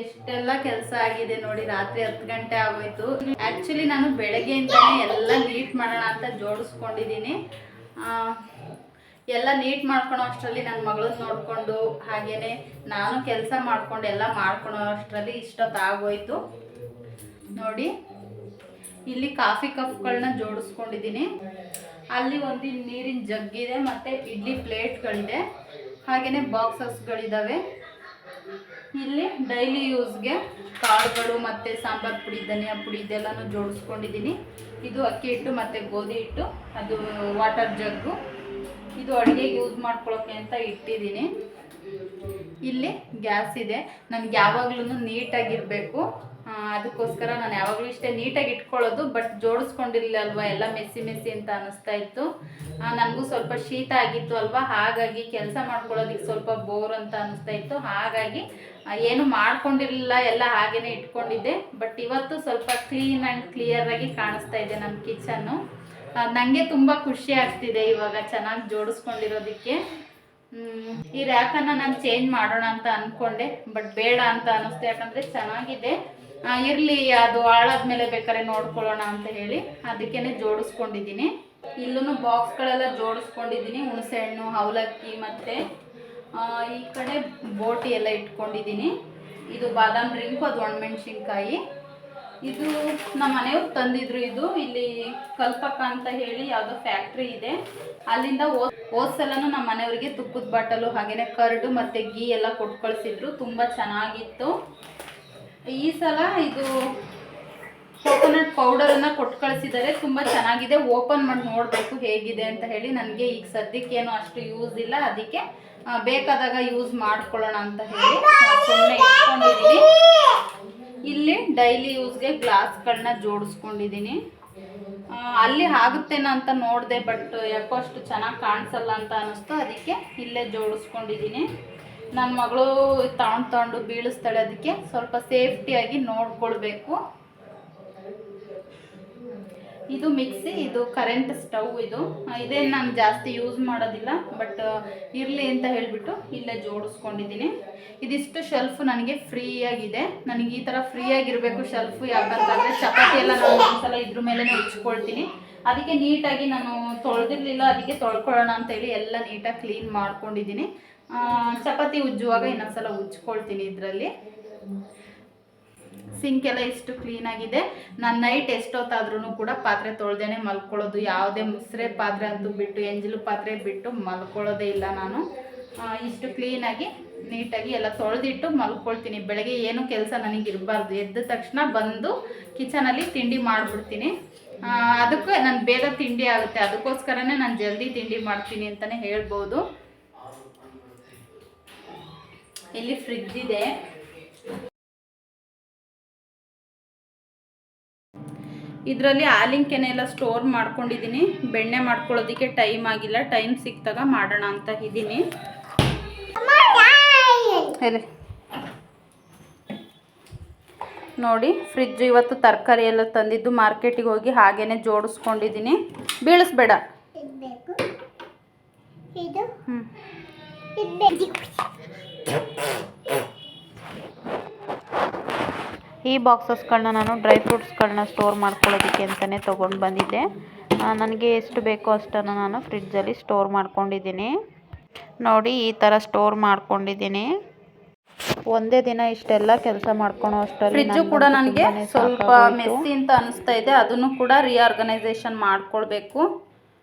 Speaker 2: ಎಷ್ಟೆಲ್ಲ ಕೆಲಸ ಆಗಿದೆ ನೋಡಿ. ರಾತ್ರಿ 10 ಗಂಟೆ ಆಗೋಯ್ತು. ಆ್ಯಕ್ಚುಲಿ ನಾನು ಬೆಳಗ್ಗೆಯಿಂದಲೇ ಎಲ್ಲ ನೀಟ್ ಮಾಡೋಣ ಅಂತ ಜೋಡಿಸ್ಕೊಂಡಿದ್ದೀನಿ. ಎಲ್ಲ ನೀಟ್ ಮಾಡ್ಕೊಳೋ ಅಷ್ಟರಲ್ಲಿ ನನ್ನ ಮಗಳನ್ನ ನೋಡಿಕೊಂಡು ಹಾಗೇ ನಾನು ಕೆಲಸ ಮಾಡ್ಕೊಂಡು ಎಲ್ಲ ಮಾಡ್ಕೊಳೋ ಅಷ್ಟರಲ್ಲಿ ಇಷ್ಟೊತ್ತಾಗೋಯ್ತು. ನೋಡಿ, ಇಲ್ಲಿ ಕಾಫಿ ಕಪ್ಗಳನ್ನ ಜೋಡಿಸ್ಕೊಂಡಿದ್ದೀನಿ. ಅಲ್ಲಿ ಒಂದು ನೀರಿನ ಜಗ್ಗಿದೆ ಮತ್ತು ಇಡ್ಲಿ ಪ್ಲೇಟ್ಗಳಿದೆ, ಹಾಗೆಯೇ ಬಾಕ್ಸಸ್ಗಳಿದ್ದಾವೆ.
Speaker 1: ಇಲ್ಲಿ ಡೈಲಿ ಯೂಸ್ಗೆ ಕಾಳುಗಳು ಮತ್ತು ಸಾಂಬಾರು ಪುಡಿ ಧನಿಯಾ ಪುಡಿ ಇದೆಲ್ಲನೂ ಜೋಡಿಸ್ಕೊಂಡಿದ್ದೀನಿ. ಇದು ಅಕ್ಕಿ ಹಿಟ್ಟು ಮತ್ತು ಗೋಧಿ ಹಿಟ್ಟು, ಅದು ವಾಟರ್ ಜಗ್ಗು, ಇದು ಅಡುಗೆಗೆ ಯೂಸ್ ಮಾಡ್ಕೊಳ್ಳೋಕ್ಕೆ ಅಂತ ಇಟ್ಟಿದ್ದೀನಿ. ಇಲ್ಲಿ ಗ್ಯಾಸ್ ಇದೆ. ನನಗೆ ಯಾವಾಗ್ಲೂ ನೀಟಾಗಿರಬೇಕು, ಅದಕ್ಕೋಸ್ಕರ ನಾನು ಯಾವಾಗಲೂ ಇಷ್ಟೇ ನೀಟಾಗಿ ಇಟ್ಕೊಳ್ಳೋದು. ಬಟ್ ಜೋಡಿಸ್ಕೊಂಡಿರಲಿಲ್ಲ ಅಲ್ವಾ, ಎಲ್ಲ ಮೆಸ್ಸಿ ಮೆಸ್ಸಿ ಅಂತ ಅನ್ನಿಸ್ತಾ ಇತ್ತು. ನನಗೂ ಸ್ವಲ್ಪ ಶೀತ ಆಗಿತ್ತು ಅಲ್ವಾ, ಹಾಗಾಗಿ ಕೆಲಸ ಮಾಡ್ಕೊಳ್ಳೋದಕ್ಕೆ ಸ್ವಲ್ಪ ಬೋರ್ ಅಂತ ಅನ್ನಿಸ್ತಾ ಇತ್ತು. ಹಾಗಾಗಿ ಏನು ಮಾಡ್ಕೊಂಡಿರಲಿಲ್ಲ, ಎಲ್ಲ ಹಾಗೇ ಇಟ್ಕೊಂಡಿದ್ದೆ. ಬಟ್ ಇವತ್ತು ಸ್ವಲ್ಪ ಕ್ಲೀನ್ ಆ್ಯಂಡ್ ಕ್ಲಿಯರಾಗಿ ಕಾಣಿಸ್ತಾ ಇದೆ ನಮ್ಮ ಕಿಚನ್ನು. ನನಗೆ ತುಂಬ ಖುಷಿ ಆಗ್ತಿದೆ ಇವಾಗ ಚೆನ್ನಾಗಿ ಜೋಡಿಸ್ಕೊಂಡಿರೋದಕ್ಕೆ. ಈ ರ್ಯಾಕನ್ನು ನಾನು ಚೇಂಜ್ ಮಾಡೋಣ ಅಂತ ಅಂದ್ಕೊಂಡೆ, ಬಟ್ ಬೇಡ ಅಂತ ಅನ್ನಿಸ್ತು. ಯಾಕಂದರೆ ಚೆನ್ನಾಗಿದೆ, ಇರಲಿ, ಅದು ಹಾಳಾದ್ಮೇಲೆ ಬೇಕಾದ್ರೆ ನೋಡ್ಕೊಳ್ಳೋಣ ಅಂತ ಹೇಳಿ ಅದಕ್ಕೇ ಜೋಡಿಸ್ಕೊಂಡಿದ್ದೀನಿ. ಇಲ್ಲೂ ಬಾಕ್ಸ್ಗಳೆಲ್ಲ ಜೋಡಿಸ್ಕೊಂಡಿದ್ದೀನಿ. ಹುಣಸೆಹಣ್ಣು, ಅವಲಕ್ಕಿ ಮತ್ತು ಈ ಕಡೆ ಬೋಟಿ ಎಲ್ಲ ಇಟ್ಕೊಂಡಿದ್ದೀನಿ. ಇದು ಬಾದಾಮ್ ಡ್ರಿಂಕು, ಅದು ಒಣಮೆಣ್ಸಿನ್ಕಾಯಿ. ಇದು ನಮ್ಮ ಮನೆಯವ್ರು ತಂದಿದ್ರು. ಇದು ಇಲ್ಲಿ ಕಲ್ಪಕ ಅಂತ ಹೇಳಿ ಯಾವುದೋ ಫ್ಯಾಕ್ಟ್ರಿ ಇದೆ, ಅಲ್ಲಿಂದ ಹೋದ್ಸಲನೂ ನಮ್ಮ ಮನೆಯವ್ರಿಗೆ ತುಪ್ಪದ ಬಾಟಲು ಹಾಗೆಯೇ ಕರ್ಡು ಮತ್ತು ಗೀ ಎಲ್ಲ ಕೊಟ್ಟು ಕಳಿಸಿದ್ರು. ತುಂಬ ಚೆನ್ನಾಗಿತ್ತು. ಈ ಸಲ ಇದು ಕೋಕೋನಟ್ ಪೌಡರನ್ನು ಕೊಟ್ಟು ಕಳಿಸಿದ್ದಾರೆ. ತುಂಬ ಚೆನ್ನಾಗಿದೆ. ಓಪನ್ ಮಾಡಿ ನೋಡಬೇಕು ಹೇಗಿದೆ ಅಂತ ಹೇಳಿ. ನನಗೆ ಈಗ ಸದ್ಯಕ್ಕೇನು ಅಷ್ಟು ಯೂಸ್ ಇಲ್ಲ, ಅದಕ್ಕೆ ಬೇಕಾದಾಗ ಯೂಸ್ ಮಾಡ್ಕೊಳ್ಳೋಣ ಅಂತ ಹೇಳಿ ಸುಮ್ಮನೆ ಇಟ್ಕೊಂಡಿದ್ದೀನಿ. ಇಲ್ಲಿ ಡೈಲಿ ಯೂಸ್ಗೆ ಗ್ಲಾಸ್ಗಳನ್ನ ಜೋಡಿಸ್ಕೊಂಡಿದ್ದೀನಿ. ಅಲ್ಲಿ ಆಗುತ್ತೇನೋ ಅಂತ ನೋಡಿದೆ, ಬಟ್ ಯಾಕೋ ಅಷ್ಟು ಚೆನ್ನಾಗಿ ಕಾಣಿಸಲ್ಲ ಅಂತ ಅನ್ನಿಸ್ತು, ಅದಕ್ಕೆ ಇಲ್ಲೇ ಜೋಡಿಸ್ಕೊಂಡಿದ್ದೀನಿ. ನನ್ನ ಮಗಳು ತಗೊಂಡು ಬೀಳಿಸ್ತಾಳೆ, ಅದಕ್ಕೆ ಸ್ವಲ್ಪ ಸೇಫ್ಟಿಯಾಗಿ ನೋಡ್ಕೊಳ್ಬೇಕು. ಇದು ಮಿಕ್ಸಿ, ಇದು ಕರೆಂಟ್ ಸ್ಟವ್. ಇದೇನು ನಾನು ಜಾಸ್ತಿ ಯೂಸ್ ಮಾಡೋದಿಲ್ಲ, ಬಟ್ ಇರಲಿ ಅಂತ ಹೇಳಿಬಿಟ್ಟು ಇಲ್ಲೇ ಜೋಡಿಸ್ಕೊಂಡಿದ್ದೀನಿ. ಇದಿಷ್ಟು ಶೆಲ್ಫ್ ನನಗೆ ಫ್ರೀಯಾಗಿದೆ. ನನಗೆ ಈ ಥರ ಫ್ರೀಯಾಗಿರಬೇಕು ಶೆಲ್ಫು, ಯಾಕಂತಂದರೆ ಚಪಾತಿ ಎಲ್ಲ ನಾನು ಒಂದ್ಸಲ ಇದ್ರ ಮೇಲೇ ಉಜ್ಕೊಳ್ತೀನಿ. ಅದಕ್ಕೆ ನೀಟಾಗಿ ನಾನು ತೊಳೆದಿರಲಿಲ್ಲ, ಅದಕ್ಕೆ ತೊಳ್ಕೊಳ್ಳೋಣ ಅಂತೇಳಿ ಎಲ್ಲ ನೀಟಾಗಿ ಕ್ಲೀನ್ ಮಾಡ್ಕೊಂಡಿದ್ದೀನಿ. ಚಪಾತಿ ಉಜ್ಜುವಾಗ ಇನ್ನೊಂದ್ಸಲ ಉಜ್ಕೊಳ್ತೀನಿ ಇದರಲ್ಲಿ. ಸಿಂಕ್ ಎಲ್ಲ ಇಷ್ಟು ಕ್ಲೀನಾಗಿದೆ. ನಾನು ನೈಟ್ ಎಷ್ಟೊತ್ತಾದ್ರೂ ಕೂಡ ಪಾತ್ರೆ ತೊಳೆದೇನೆ ಮಲ್ಕೊಳ್ಳೋದು. ಯಾವುದೇ ಮುಸ್ರೆ ಪಾತ್ರೆ ಅಂತೂ ಬಿಟ್ಟು, ಎಂಜಲು ಪಾತ್ರೆ ಬಿಟ್ಟು ಮಲ್ಕೊಳ್ಳೋದೇ ಇಲ್ಲ ನಾನು. ಇಷ್ಟು ಕ್ಲೀನಾಗಿ ನೀಟಾಗಿ ಎಲ್ಲ ತೊಳೆದಿಟ್ಟು ಮಲ್ಕೊಳ್ತೀನಿ. ಬೆಳಗ್ಗೆ ಏನು ಕೆಲಸ ನನಗೆ ಇರಬಾರ್ದು. ಎದ್ದ ತಕ್ಷಣ ಬಂದು ಕಿಚನಲ್ಲಿ ತಿಂಡಿ ಮಾಡಿಬಿಡ್ತೀನಿ. ಅದಕ್ಕೆ ನಾನು ಬೇಗ ತಿಂಡಿ ಆಗುತ್ತೆ, ಅದಕ್ಕೋಸ್ಕರನೇ ನಾನು ಜಲ್ದಿ ತಿಂಡಿ ಮಾಡ್ತೀನಿ ಅಂತಲೇ ಹೇಳ್ಬೋದು. ಇಲ್ಲಿ ಫ್ರಿಡ್ಜ್ ಇದೆ. ಇದರಲ್ಲಿ ಹಾಲಿನ ಕೆನೆ ಎಲ್ಲ ಸ್ಟೋರ್ ಮಾಡ್ಕೊಂಡಿದ್ದೀನಿ. ಬೆಣ್ಣೆ ಮಾಡ್ಕೊಳ್ಳೋದಕ್ಕೆ ಟೈಮ್ ಆಗಿಲ್ಲ, ಟೈಮ್ ಸಿಕ್ಕಿದಾಗ ಮಾಡೋಣ ಅಂತ ಇದ್ದೀನಿ. ನೋಡಿ, ಫ್ರಿಡ್ಜ್ ಇವತ್ತು ತರಕಾರಿ ಎಲ್ಲ ತಂದಿದ್ದು ಮಾರ್ಕೆಟಿಗೆ ಹೋಗಿ ಹಾಗೇನೆ ಜೋಡಿಸ್ಕೊಂಡಿದ್ದೀನಿ. ಬೀಳಿಸ್ಬೇಡ. ಈ ಬಾಕ್ಸಸ್ಗಳನ್ನ ನಾನು ಡ್ರೈ ಫ್ರೂಟ್ಸ್ಗಳನ್ನ ಸ್ಟೋರ್ ಮಾಡ್ಕೊಳ್ಳೋದಕ್ಕೆ ಅಂತಲೇ ತೊಗೊಂಡು ಬಂದಿದ್ದೆ. ನನಗೆ ಎಷ್ಟು ಬೇಕೋ ಅಷ್ಟನ್ನು ನಾನು ಫ್ರಿಡ್ಜಲ್ಲಿ ಸ್ಟೋರ್ ಮಾಡ್ಕೊಂಡಿದ್ದೀನಿ. ನೋಡಿ, ಈ ಥರ ಸ್ಟೋರ್ ಮಾಡ್ಕೊಂಡಿದ್ದೀನಿ. ಒಂದೇ ದಿನ ಇಷ್ಟೆಲ್ಲ ಕೆಲಸ ಮಾಡ್ಕೊಳೋ ಅಷ್ಟರಲ್ಲಿ ಫ್ರಿಡ್ಜು ಕೂಡ ನನಗೆ ಸ್ವಲ್ಪ ಮೆಸ್ಸಿ ಅಂತ ಅನಿಸ್ತಾ ಇದೆ. ಅದನ್ನು ಕೂಡ ರಿಆರ್ಗನೈಸೇಷನ್ ಮಾಡ್ಕೊಳ್ಬೇಕು.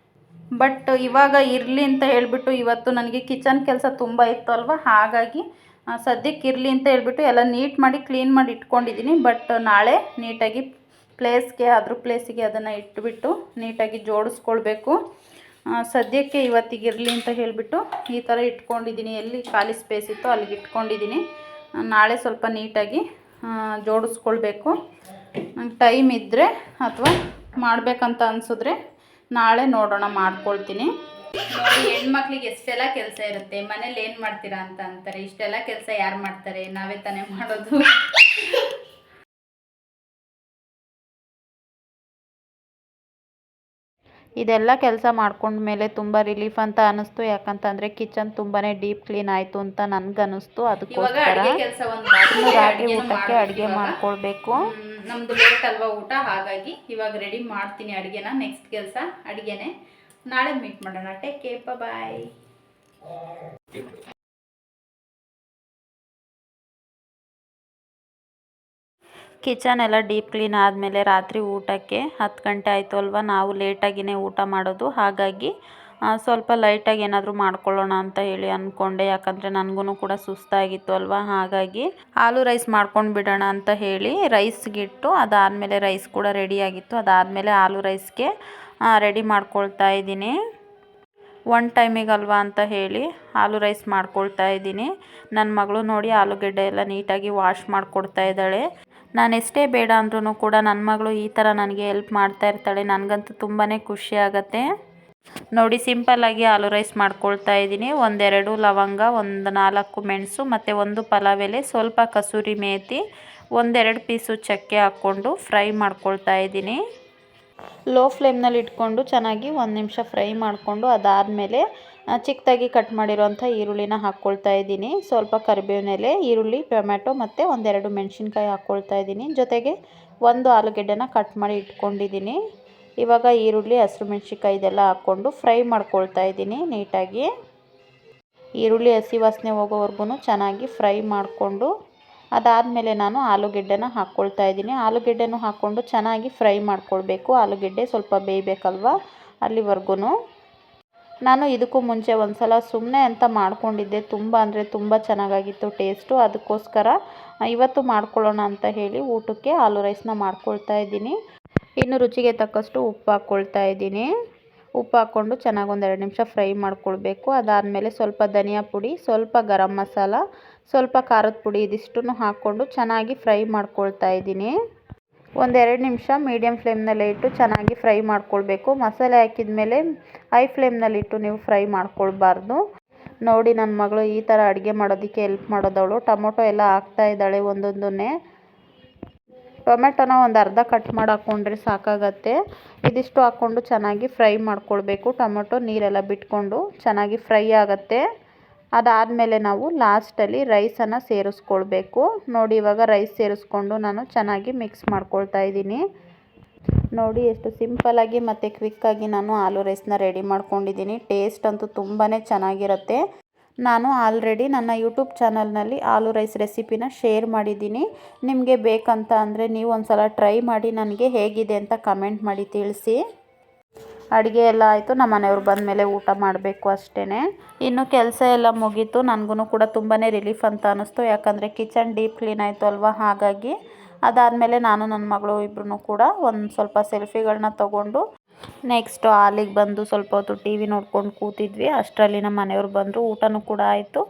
Speaker 1: ಬಟ್ ಇವಾಗ ಇರಲಿ ಅಂತ ಹೇಳಿಬಿಟ್ಟು ಇವತ್ತು ನನಗೆ ಕಿಚನ್ ಕೆಲಸ ತುಂಬ ಇತ್ತು ಅಲ್ವಾ, ಹಾಗಾಗಿ ಸದ್ಯಕ್ಕೆ ಇರಲಿ ಅಂತ ಹೇಳ್ಬಿಟ್ಟು ಎಲ್ಲ ನೀಟ್ ಮಾಡಿ ಕ್ಲೀನ್ ಮಾಡಿ ಇಟ್ಕೊಂಡಿದ್ದೀನಿ. ಬಟ್ ನಾಳೆ ನೀಟಾಗಿ ಅದ್ರ ಪ್ಲೇಸಿಗೆ ಅದನ್ನು ಇಟ್ಬಿಟ್ಟು ನೀಟಾಗಿ ಜೋಡಿಸ್ಕೊಳ್ಬೇಕು. ಸದ್ಯಕ್ಕೆ ಇವತ್ತಿಗೆ ಇರಲಿ ಅಂತ ಹೇಳಿಬಿಟ್ಟು ಈ ಥರ ಇಟ್ಕೊಂಡಿದ್ದೀನಿ. ಎಲ್ಲಿ ಖಾಲಿ ಸ್ಪೇಸ್ ಇತ್ತು ಅಲ್ಲಿಗೆ ಇಟ್ಕೊಂಡಿದ್ದೀನಿ. ನಾಳೆ ಸ್ವಲ್ಪ ನೀಟಾಗಿ ಜೋಡಿಸ್ಕೊಳ್ಬೇಕು. ನಂಗೆ ಟೈಮ್ ಇದ್ದರೆ ಅಥವಾ ಮಾಡಬೇಕಂತ ಅನಿಸಿದ್ರೆ ನಾಳೆ ನೋಡೋಣ, ಮಾಡ್ಕೊಳ್ತೀನಿ. ನೋಡಿ, ಹೆಣ್ಮಕ್ಳಿಗೆ ಎಷ್ಟೆಲ್ಲ ಕೆಲಸ ಇರುತ್ತೆ. ಮನೇಲಿ ಏನು ಮಾಡ್ತೀರಾ ಅಂತ ಅಂತಾರೆ. ಇಷ್ಟೆಲ್ಲ ಕೆಲಸ ಯಾರು ಮಾಡ್ತಾರೆ? ನಾವೇ ತಾನೇ ಮಾಡೋದು. ಇದೆಲ್ಲ ಕೆಲಸ ಮಾಡ್ಕೊಂಡ್ಮೇಲೆ ತುಂಬ ರಿಲೀಫ್ ಅಂತ ಅನ್ನಿಸ್ತು. ಯಾಕಂತಂದರೆ ಕಿಚನ್ ತುಂಬಾ ಡೀಪ್ ಕ್ಲೀನ್ ಆಯಿತು ಅಂತ ನನಗನ್ನಿಸ್ತು. ಅದಕ್ಕೋಸ್ಕರ ರಾತ್ರಿ ಊಟಕ್ಕೆ ಅಡುಗೆ ಮಾಡ್ಕೊಳ್ಬೇಕು. ನಮ್ಮದು ಲೇಟ್ ಅಲ್ವಾ ಊಟ, ಹಾಗಾಗಿ ಇವಾಗ ರೆಡಿ ಮಾಡ್ತೀನಿ ಅಡುಗೆನ. ನೆಕ್ಸ್ಟ್ ಕೆಲಸ ಅಡುಗೆನೇ. ನಾಳೆ ಮೀಟ್ ಮಾಡೋಣ. ಟೇಕ್ ಕೇರ್, ಬಾಯ್. ಕಿಚನ್ ಎಲ್ಲ ಡೀಪ್ ಕ್ಲೀನ್ ಆದಮೇಲೆ ರಾತ್ರಿ ಊಟಕ್ಕೆ 10 ಗಂಟೆ ಆಯಿತು ಅಲ್ವಾ. ನಾವು ಲೇಟಾಗಿಯೇ ಊಟ ಮಾಡೋದು, ಹಾಗಾಗಿ
Speaker 2: ಸ್ವಲ್ಪ ಲೈಟಾಗಿ ಏನಾದರೂ ಮಾಡ್ಕೊಳ್ಳೋಣ ಅಂತ ಹೇಳಿ ಅಂದ್ಕೊಂಡೆ. ಯಾಕಂದರೆ ನನಗೂ ಕೂಡ ಸುಸ್ತಾಗಿತ್ತು ಅಲ್ವಾ, ಹಾಗಾಗಿ ಆಲೂ ರೈಸ್ ಮಾಡ್ಕೊಂಡು ಬಿಡೋಣ ಅಂತ ಹೇಳಿ ರೈಸ್ಗಿಟ್ಟು ಅದಾದಮೇಲೆ ರೈಸ್ ಕೂಡ ರೆಡಿಯಾಗಿತ್ತು. ಅದಾದಮೇಲೆ ಆಲೂ ರೈಸ್ಗೆ ರೆಡಿ ಮಾಡ್ಕೊಳ್ತಾ ಇದ್ದೀನಿ. ಒನ್ ಟೈಮಿಗಲ್ವಾ ಅಂತ ಹೇಳಿ ಆಲೂ ರೈಸ್ ಮಾಡ್ಕೊಳ್ತಾ ಇದ್ದೀನಿ. ನನ್ನ ಮಗಳು ನೋಡಿ ಆಲೂಗೆಡ್ಡೆ ಎಲ್ಲ ನೀಟಾಗಿ ವಾಶ್ ಮಾಡಿಕೊಡ್ತಾ ಇದ್ದಾಳೆ. ನಾನು ಎಷ್ಟೇ ಬೇಡ ಅಂದ್ರೂ ಕೂಡ ನನ್ನ ಮಗಳು ಈ ಥರ ನನಗೆ ಹೆಲ್ಪ್ ಮಾಡ್ತಾ ಇರ್ತಾಳೆ. ನನಗಂತೂ ತುಂಬಾ ಖುಷಿ ಆಗುತ್ತೆ. ನೋಡಿ ಸಿಂಪಲ್ಲಾಗಿ ಆಲೂ ರೈಸ್ ಮಾಡ್ಕೊಳ್ತಾ ಇದ್ದೀನಿ. ಒಂದೆರಡು ಲವಂಗ, ಒಂದು 4 ಮೆಣಸು ಮತ್ತು ಒಂದು ಪಲಾವ್ ಎಲೆ, ಸ್ವಲ್ಪ ಕಸೂರಿ ಮೇಥಿ, ಒಂದೆರಡು ಪೀಸು ಚಕ್ಕೆ ಹಾಕ್ಕೊಂಡು ಫ್ರೈ ಮಾಡ್ಕೊಳ್ತಾ ಇದ್ದೀನಿ. ಲೋ ಫ್ಲೇಮ್ನಲ್ಲಿ ಇಟ್ಕೊಂಡು ಚೆನ್ನಾಗಿ 1 ನಿಮಿಷ ಫ್ರೈ ಮಾಡಿಕೊಂಡು ಅದಾದಮೇಲೆ ಚಿಕ್ಕದಾಗಿ ಕಟ್ ಮಾಡಿರೋಂಥ ಈರುಳ್ಳಿನ ಹಾಕ್ಕೊಳ್ತಾ ಇದ್ದೀನಿ. ಸ್ವಲ್ಪ ಕರಿಬೇವಿನ ಎಲೆ, ಈರುಳ್ಳಿ, ಟೊಮ್ಯಾಟೊ ಮತ್ತು ಒಂದೆರಡು ಮೆಣಸಿನ್ಕಾಯಿ ಹಾಕ್ಕೊಳ್ತಾ ಇದ್ದೀನಿ. ಜೊತೆಗೆ ಒಂದು ಆಲೂಗೆಡ್ಡೆನ ಕಟ್ ಮಾಡಿ ಇಟ್ಕೊಂಡಿದ್ದೀನಿ. ಇವಾಗ ಈರುಳ್ಳಿ, ಹಸಿರು ಮೆಣಸಿನ್ಕಾಯಿ ಇದೆಲ್ಲ ಹಾಕ್ಕೊಂಡು ಫ್ರೈ ಮಾಡ್ಕೊಳ್ತಾ ಇದ್ದೀನಿ ನೀಟಾಗಿ. ಈರುಳ್ಳಿ ಹಸಿ ವಾಸನೆ ಹೋಗೋವರೆಗೂ ಚೆನ್ನಾಗಿ ಫ್ರೈ ಮಾಡಿಕೊಂಡು ಅದಾದಮೇಲೆ ನಾನು ಆಲೂಗೆಡ್ಡೆನ ಹಾಕ್ಕೊಳ್ತಾ ಇದ್ದೀನಿ. ಆಲೂಗೆಡ್ಡೆನೂ ಹಾಕ್ಕೊಂಡು ಚೆನ್ನಾಗಿ ಫ್ರೈ ಮಾಡ್ಕೊಳ್ಬೇಕು. ಆಲೂಗೆಡ್ಡೆ ಸ್ವಲ್ಪ ಬೇಯಬೇಕಲ್ವ, ಅಲ್ಲಿವರೆಗೂ. ನಾನು ಇದಕ್ಕೂ ಮುಂಚೆ ಒಂದು ಸಲ ಸುಮ್ಮನೆ ಅಂತ ಮಾಡ್ಕೊಂಡಿದ್ದೆ. ತುಂಬ ಅಂದರೆ ತುಂಬ ಚೆನ್ನಾಗಾಗಿತ್ತು ಟೇಸ್ಟು. ಅದಕ್ಕೋಸ್ಕರ ಇವತ್ತು ಮಾಡ್ಕೊಳ್ಳೋಣ ಅಂತ ಹೇಳಿ ಊಟಕ್ಕೆ ಆಲೂ ರೈಸ್ನ ಮಾಡ್ಕೊಳ್ತಾ ಇದ್ದೀನಿ. ಇನ್ನು ರುಚಿಗೆ ತಕ್ಕಷ್ಟು ಉಪ್ಪು ಹಾಕ್ಕೊಳ್ತಾ ಇದ್ದೀನಿ. ಉಪ್ಪು ಹಾಕ್ಕೊಂಡು ಚೆನ್ನಾಗಿ 1-2 ನಿಮಿಷ ಫ್ರೈ ಮಾಡ್ಕೊಳ್ಬೇಕು. ಅದಾದಮೇಲೆ ಸ್ವಲ್ಪ ಧನಿಯಾ ಪುಡಿ, ಸ್ವಲ್ಪ ಗರಂ ಮಸಾಲ, ಸ್ವಲ್ಪ ಖಾರದ ಪುಡಿ ಇದಿಷ್ಟನ್ನು ಹಾಕ್ಕೊಂಡು ಚೆನ್ನಾಗಿ ಫ್ರೈ ಮಾಡ್ಕೊಳ್ತಾ ಇದ್ದೀನಿ. 1-2 ನಿಮಿಷ ಮೀಡಿಯಮ್ ಫ್ಲೇಮ್ನಲ್ಲೇ ಇಟ್ಟು ಚೆನ್ನಾಗಿ ಫ್ರೈ ಮಾಡ್ಕೊಳ್ಬೇಕು. ಮಸಾಲೆ ಹಾಕಿದ ಮೇಲೆ ಹೈ ಫ್ಲೇಮ್ನಲ್ಲಿಟ್ಟು ನೀವು ಫ್ರೈ ಮಾಡ್ಕೊಳ್ಬಾರ್ದು. ನೋಡಿ ನನ್ನ ಮಗಳು ಈ ಥರ ಅಡುಗೆ ಮಾಡೋದಕ್ಕೆ ಹೆಲ್ಪ್ ಮಾಡೋದವಳು. ಟೊಮೊಟೊ ಎಲ್ಲ ಹಾಕ್ತಾ ಇದ್ದಾಳೆ ಒಂದೊಂದನ್ನೇ. ಟೊಮೆಟೊನ ಒಂದು ಅರ್ಧ ಕಟ್ ಮಾಡಿ ಹಾಕ್ಕೊಂಡ್ರೆ ಸಾಕಾಗತ್ತೆ. ಇದಿಷ್ಟು ಹಾಕ್ಕೊಂಡು ಚೆನ್ನಾಗಿ ಫ್ರೈ ಮಾಡ್ಕೊಳ್ಬೇಕು. ಟೊಮೆಟೊ ನೀರೆಲ್ಲ ಬಿಟ್ಕೊಂಡು ಚೆನ್ನಾಗಿ ಫ್ರೈ ಆಗುತ್ತೆ. ಅದಾದಮೇಲೆ ನಾವು ಲಾಸ್ಟಲ್ಲಿ ರೈಸನ್ನು ಸೇರಿಸ್ಕೊಳ್ಬೇಕು. ನೋಡಿ ಇವಾಗ ರೈಸ್ ಸೇರಿಸ್ಕೊಂಡು ನಾನು ಚೆನ್ನಾಗಿ ಮಿಕ್ಸ್ ಮಾಡ್ಕೊಳ್ತಾ ಇದ್ದೀನಿ. ನೋಡಿ ಎಷ್ಟು ಸಿಂಪಲ್ಲಾಗಿ ಮತ್ತು ಕ್ವಿಕ್ಕಾಗಿ ನಾನು ಆಲೂ ರೈಸ್ನ ರೆಡಿ ಮಾಡ್ಕೊಂಡಿದ್ದೀನಿ. ಟೇಸ್ಟ್ ಅಂತೂ ತುಂಬಾ ಚೆನ್ನಾಗಿರುತ್ತೆ. ನಾನು ಆಲ್ರೆಡಿ ನನ್ನ ಯೂಟ್ಯೂಬ್ ಚಾನಲ್ನಲ್ಲಿ ಆಲೂ ರೈಸ್ ರೆಸಿಪಿನ ಶೇರ್ ಮಾಡಿದ್ದೀನಿ. ನಿಮಗೆ ಬೇಕಂತ ಅಂದರೆ ನೀವು ಒಂದು ಸಲ ಟ್ರೈ ಮಾಡಿ ನನಗೆ ಹೇಗಿದೆ ಅಂತ ಕಮೆಂಟ್ ಮಾಡಿ ತಿಳಿಸಿ. ಅಡುಗೆ ಎಲ್ಲ ಆಯಿತು. ನಮ್ಮ ಮನೆಯವ್ರು ಬಂದ ಮೇಲೆ ಊಟ ಮಾಡಬೇಕು ಅಷ್ಟೇ. ಇನ್ನು ಕೆಲಸ ಎಲ್ಲ ಮುಗೀತು. ನನಗೂ ಕೂಡ ತುಂಬಾ ರಿಲೀಫ್ ಅಂತ ಅನ್ನಿಸ್ತು. ಯಾಕಂದರೆ ಕಿಚನ್ ಡೀಪ್ ಕ್ಲೀನ್ ಆಯಿತು ಅಲ್ವಾ, ಹಾಗಾಗಿ. ಅದಾದಮೇಲೆ ನಾನು ನನ್ನ ಮಗಳು ಇಬ್ಬರೂ ಕೂಡ ಒಂದು ಸ್ವಲ್ಪ ಸೆಲ್ಫಿಗಳನ್ನ ತೊಗೊಂಡು ನೆಕ್ಸ್ಟು ಹಾಲಿಗೆ ಬಂದು ಸ್ವಲ್ಪ ಹೊತ್ತು ಟಿ ವಿ ನೋಡ್ಕೊಂಡು ಕೂತಿದ್ವಿ. ಅಷ್ಟರಲ್ಲಿ ನಮ್ಮ ಮನೆಯವ್ರು ಬಂದರು. ಊಟನೂ ಕೂಡ ಆಯಿತು.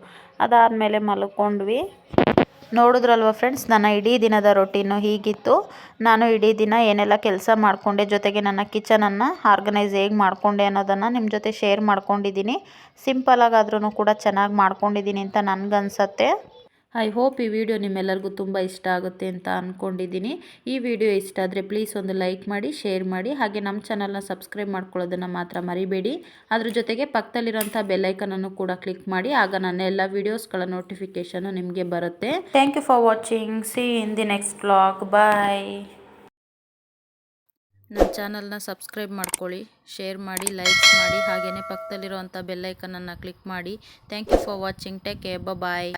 Speaker 2: ಅದಾದಮೇಲೆ ಮಲ್ಕೊಂಡ್ವಿ. ನೋಡಿದ್ರಲ್ವ ಫ್ರೆಂಡ್ಸ್, ನನ್ನ ಇಡೀ ದಿನದ ರೊಟೀನು ಹೀಗಿತ್ತು. ನಾನು ಇಡೀ ದಿನ ಏನೆಲ್ಲ ಕೆಲಸ ಮಾಡಿಕೊಂಡೆ, ಜೊತೆಗೆ ನನ್ನ ಕಿಚನನ್ನು ಆರ್ಗನೈಸ್ ಹೇಗೆ ಮಾಡಿಕೊಂಡೆ ಅನ್ನೋದನ್ನು ನಿಮ್ಮ ಜೊತೆ ಶೇರ್ ಮಾಡ್ಕೊಂಡಿದ್ದೀನಿ. ಸಿಂಪಲಾಗಾದ್ರೂ ಕೂಡ ಚೆನ್ನಾಗಿ ಮಾಡ್ಕೊಂಡಿದ್ದೀನಿ ಅಂತ ನನಗನ್ಸತ್ತೆ. ಐ ಹೋಪ್ ಈ ವಿಡಿಯೋ ನಿಮ್ಮೆಲ್ಲರಿಗೂ ತುಂಬ ಇಷ್ಟ ಆಗುತ್ತೆ ಅಂತ ಅಂದ್ಕೊಂಡಿದ್ದೀನಿ. ಈ ವಿಡಿಯೋ ಇಷ್ಟ ಆದರೆ ಪ್ಲೀಸ್ ಒಂದು ಲೈಕ್ ಮಾಡಿ, ಶೇರ್ ಮಾಡಿ, ಹಾಗೆ ನಮ್ಮ ಚಾನಲ್ನ ಸಬ್ಸ್ಕ್ರೈಬ್ ಮಾಡ್ಕೊಳ್ಳೋದನ್ನು ಮಾತ್ರ ಮರಿಬೇಡಿ. ಅದ್ರ ಜೊತೆಗೆ ಪಕ್ಕದಲ್ಲಿರೋಂಥ ಬೆಲ್ಲೈಕನನ್ನು ಕೂಡ ಕ್ಲಿಕ್ ಮಾಡಿ. ಆಗ ನನ್ನ ಎಲ್ಲ ವೀಡಿಯೋಸ್ಗಳ ನೋಟಿಫಿಕೇಷನು ನಿಮಗೆ ಬರುತ್ತೆ. Thank you for watching. See in the next vlog. Bye. ನನ್ನ ಚಾನಲ್ನ ಸಬ್ಸ್ಕ್ರೈಬ್ ಮಾಡ್ಕೊಳ್ಳಿ, ಶೇರ್ ಮಾಡಿ, ಲೈಕ್ಸ್ ಮಾಡಿ, ಹಾಗೆಯೇ ಪಕ್ಕದಲ್ಲಿರೋಂಥ ಬೆಲ್ಲೈಕನನ್ನು ಕ್ಲಿಕ್ ಮಾಡಿ. Thank you for watching. Take care. Bye.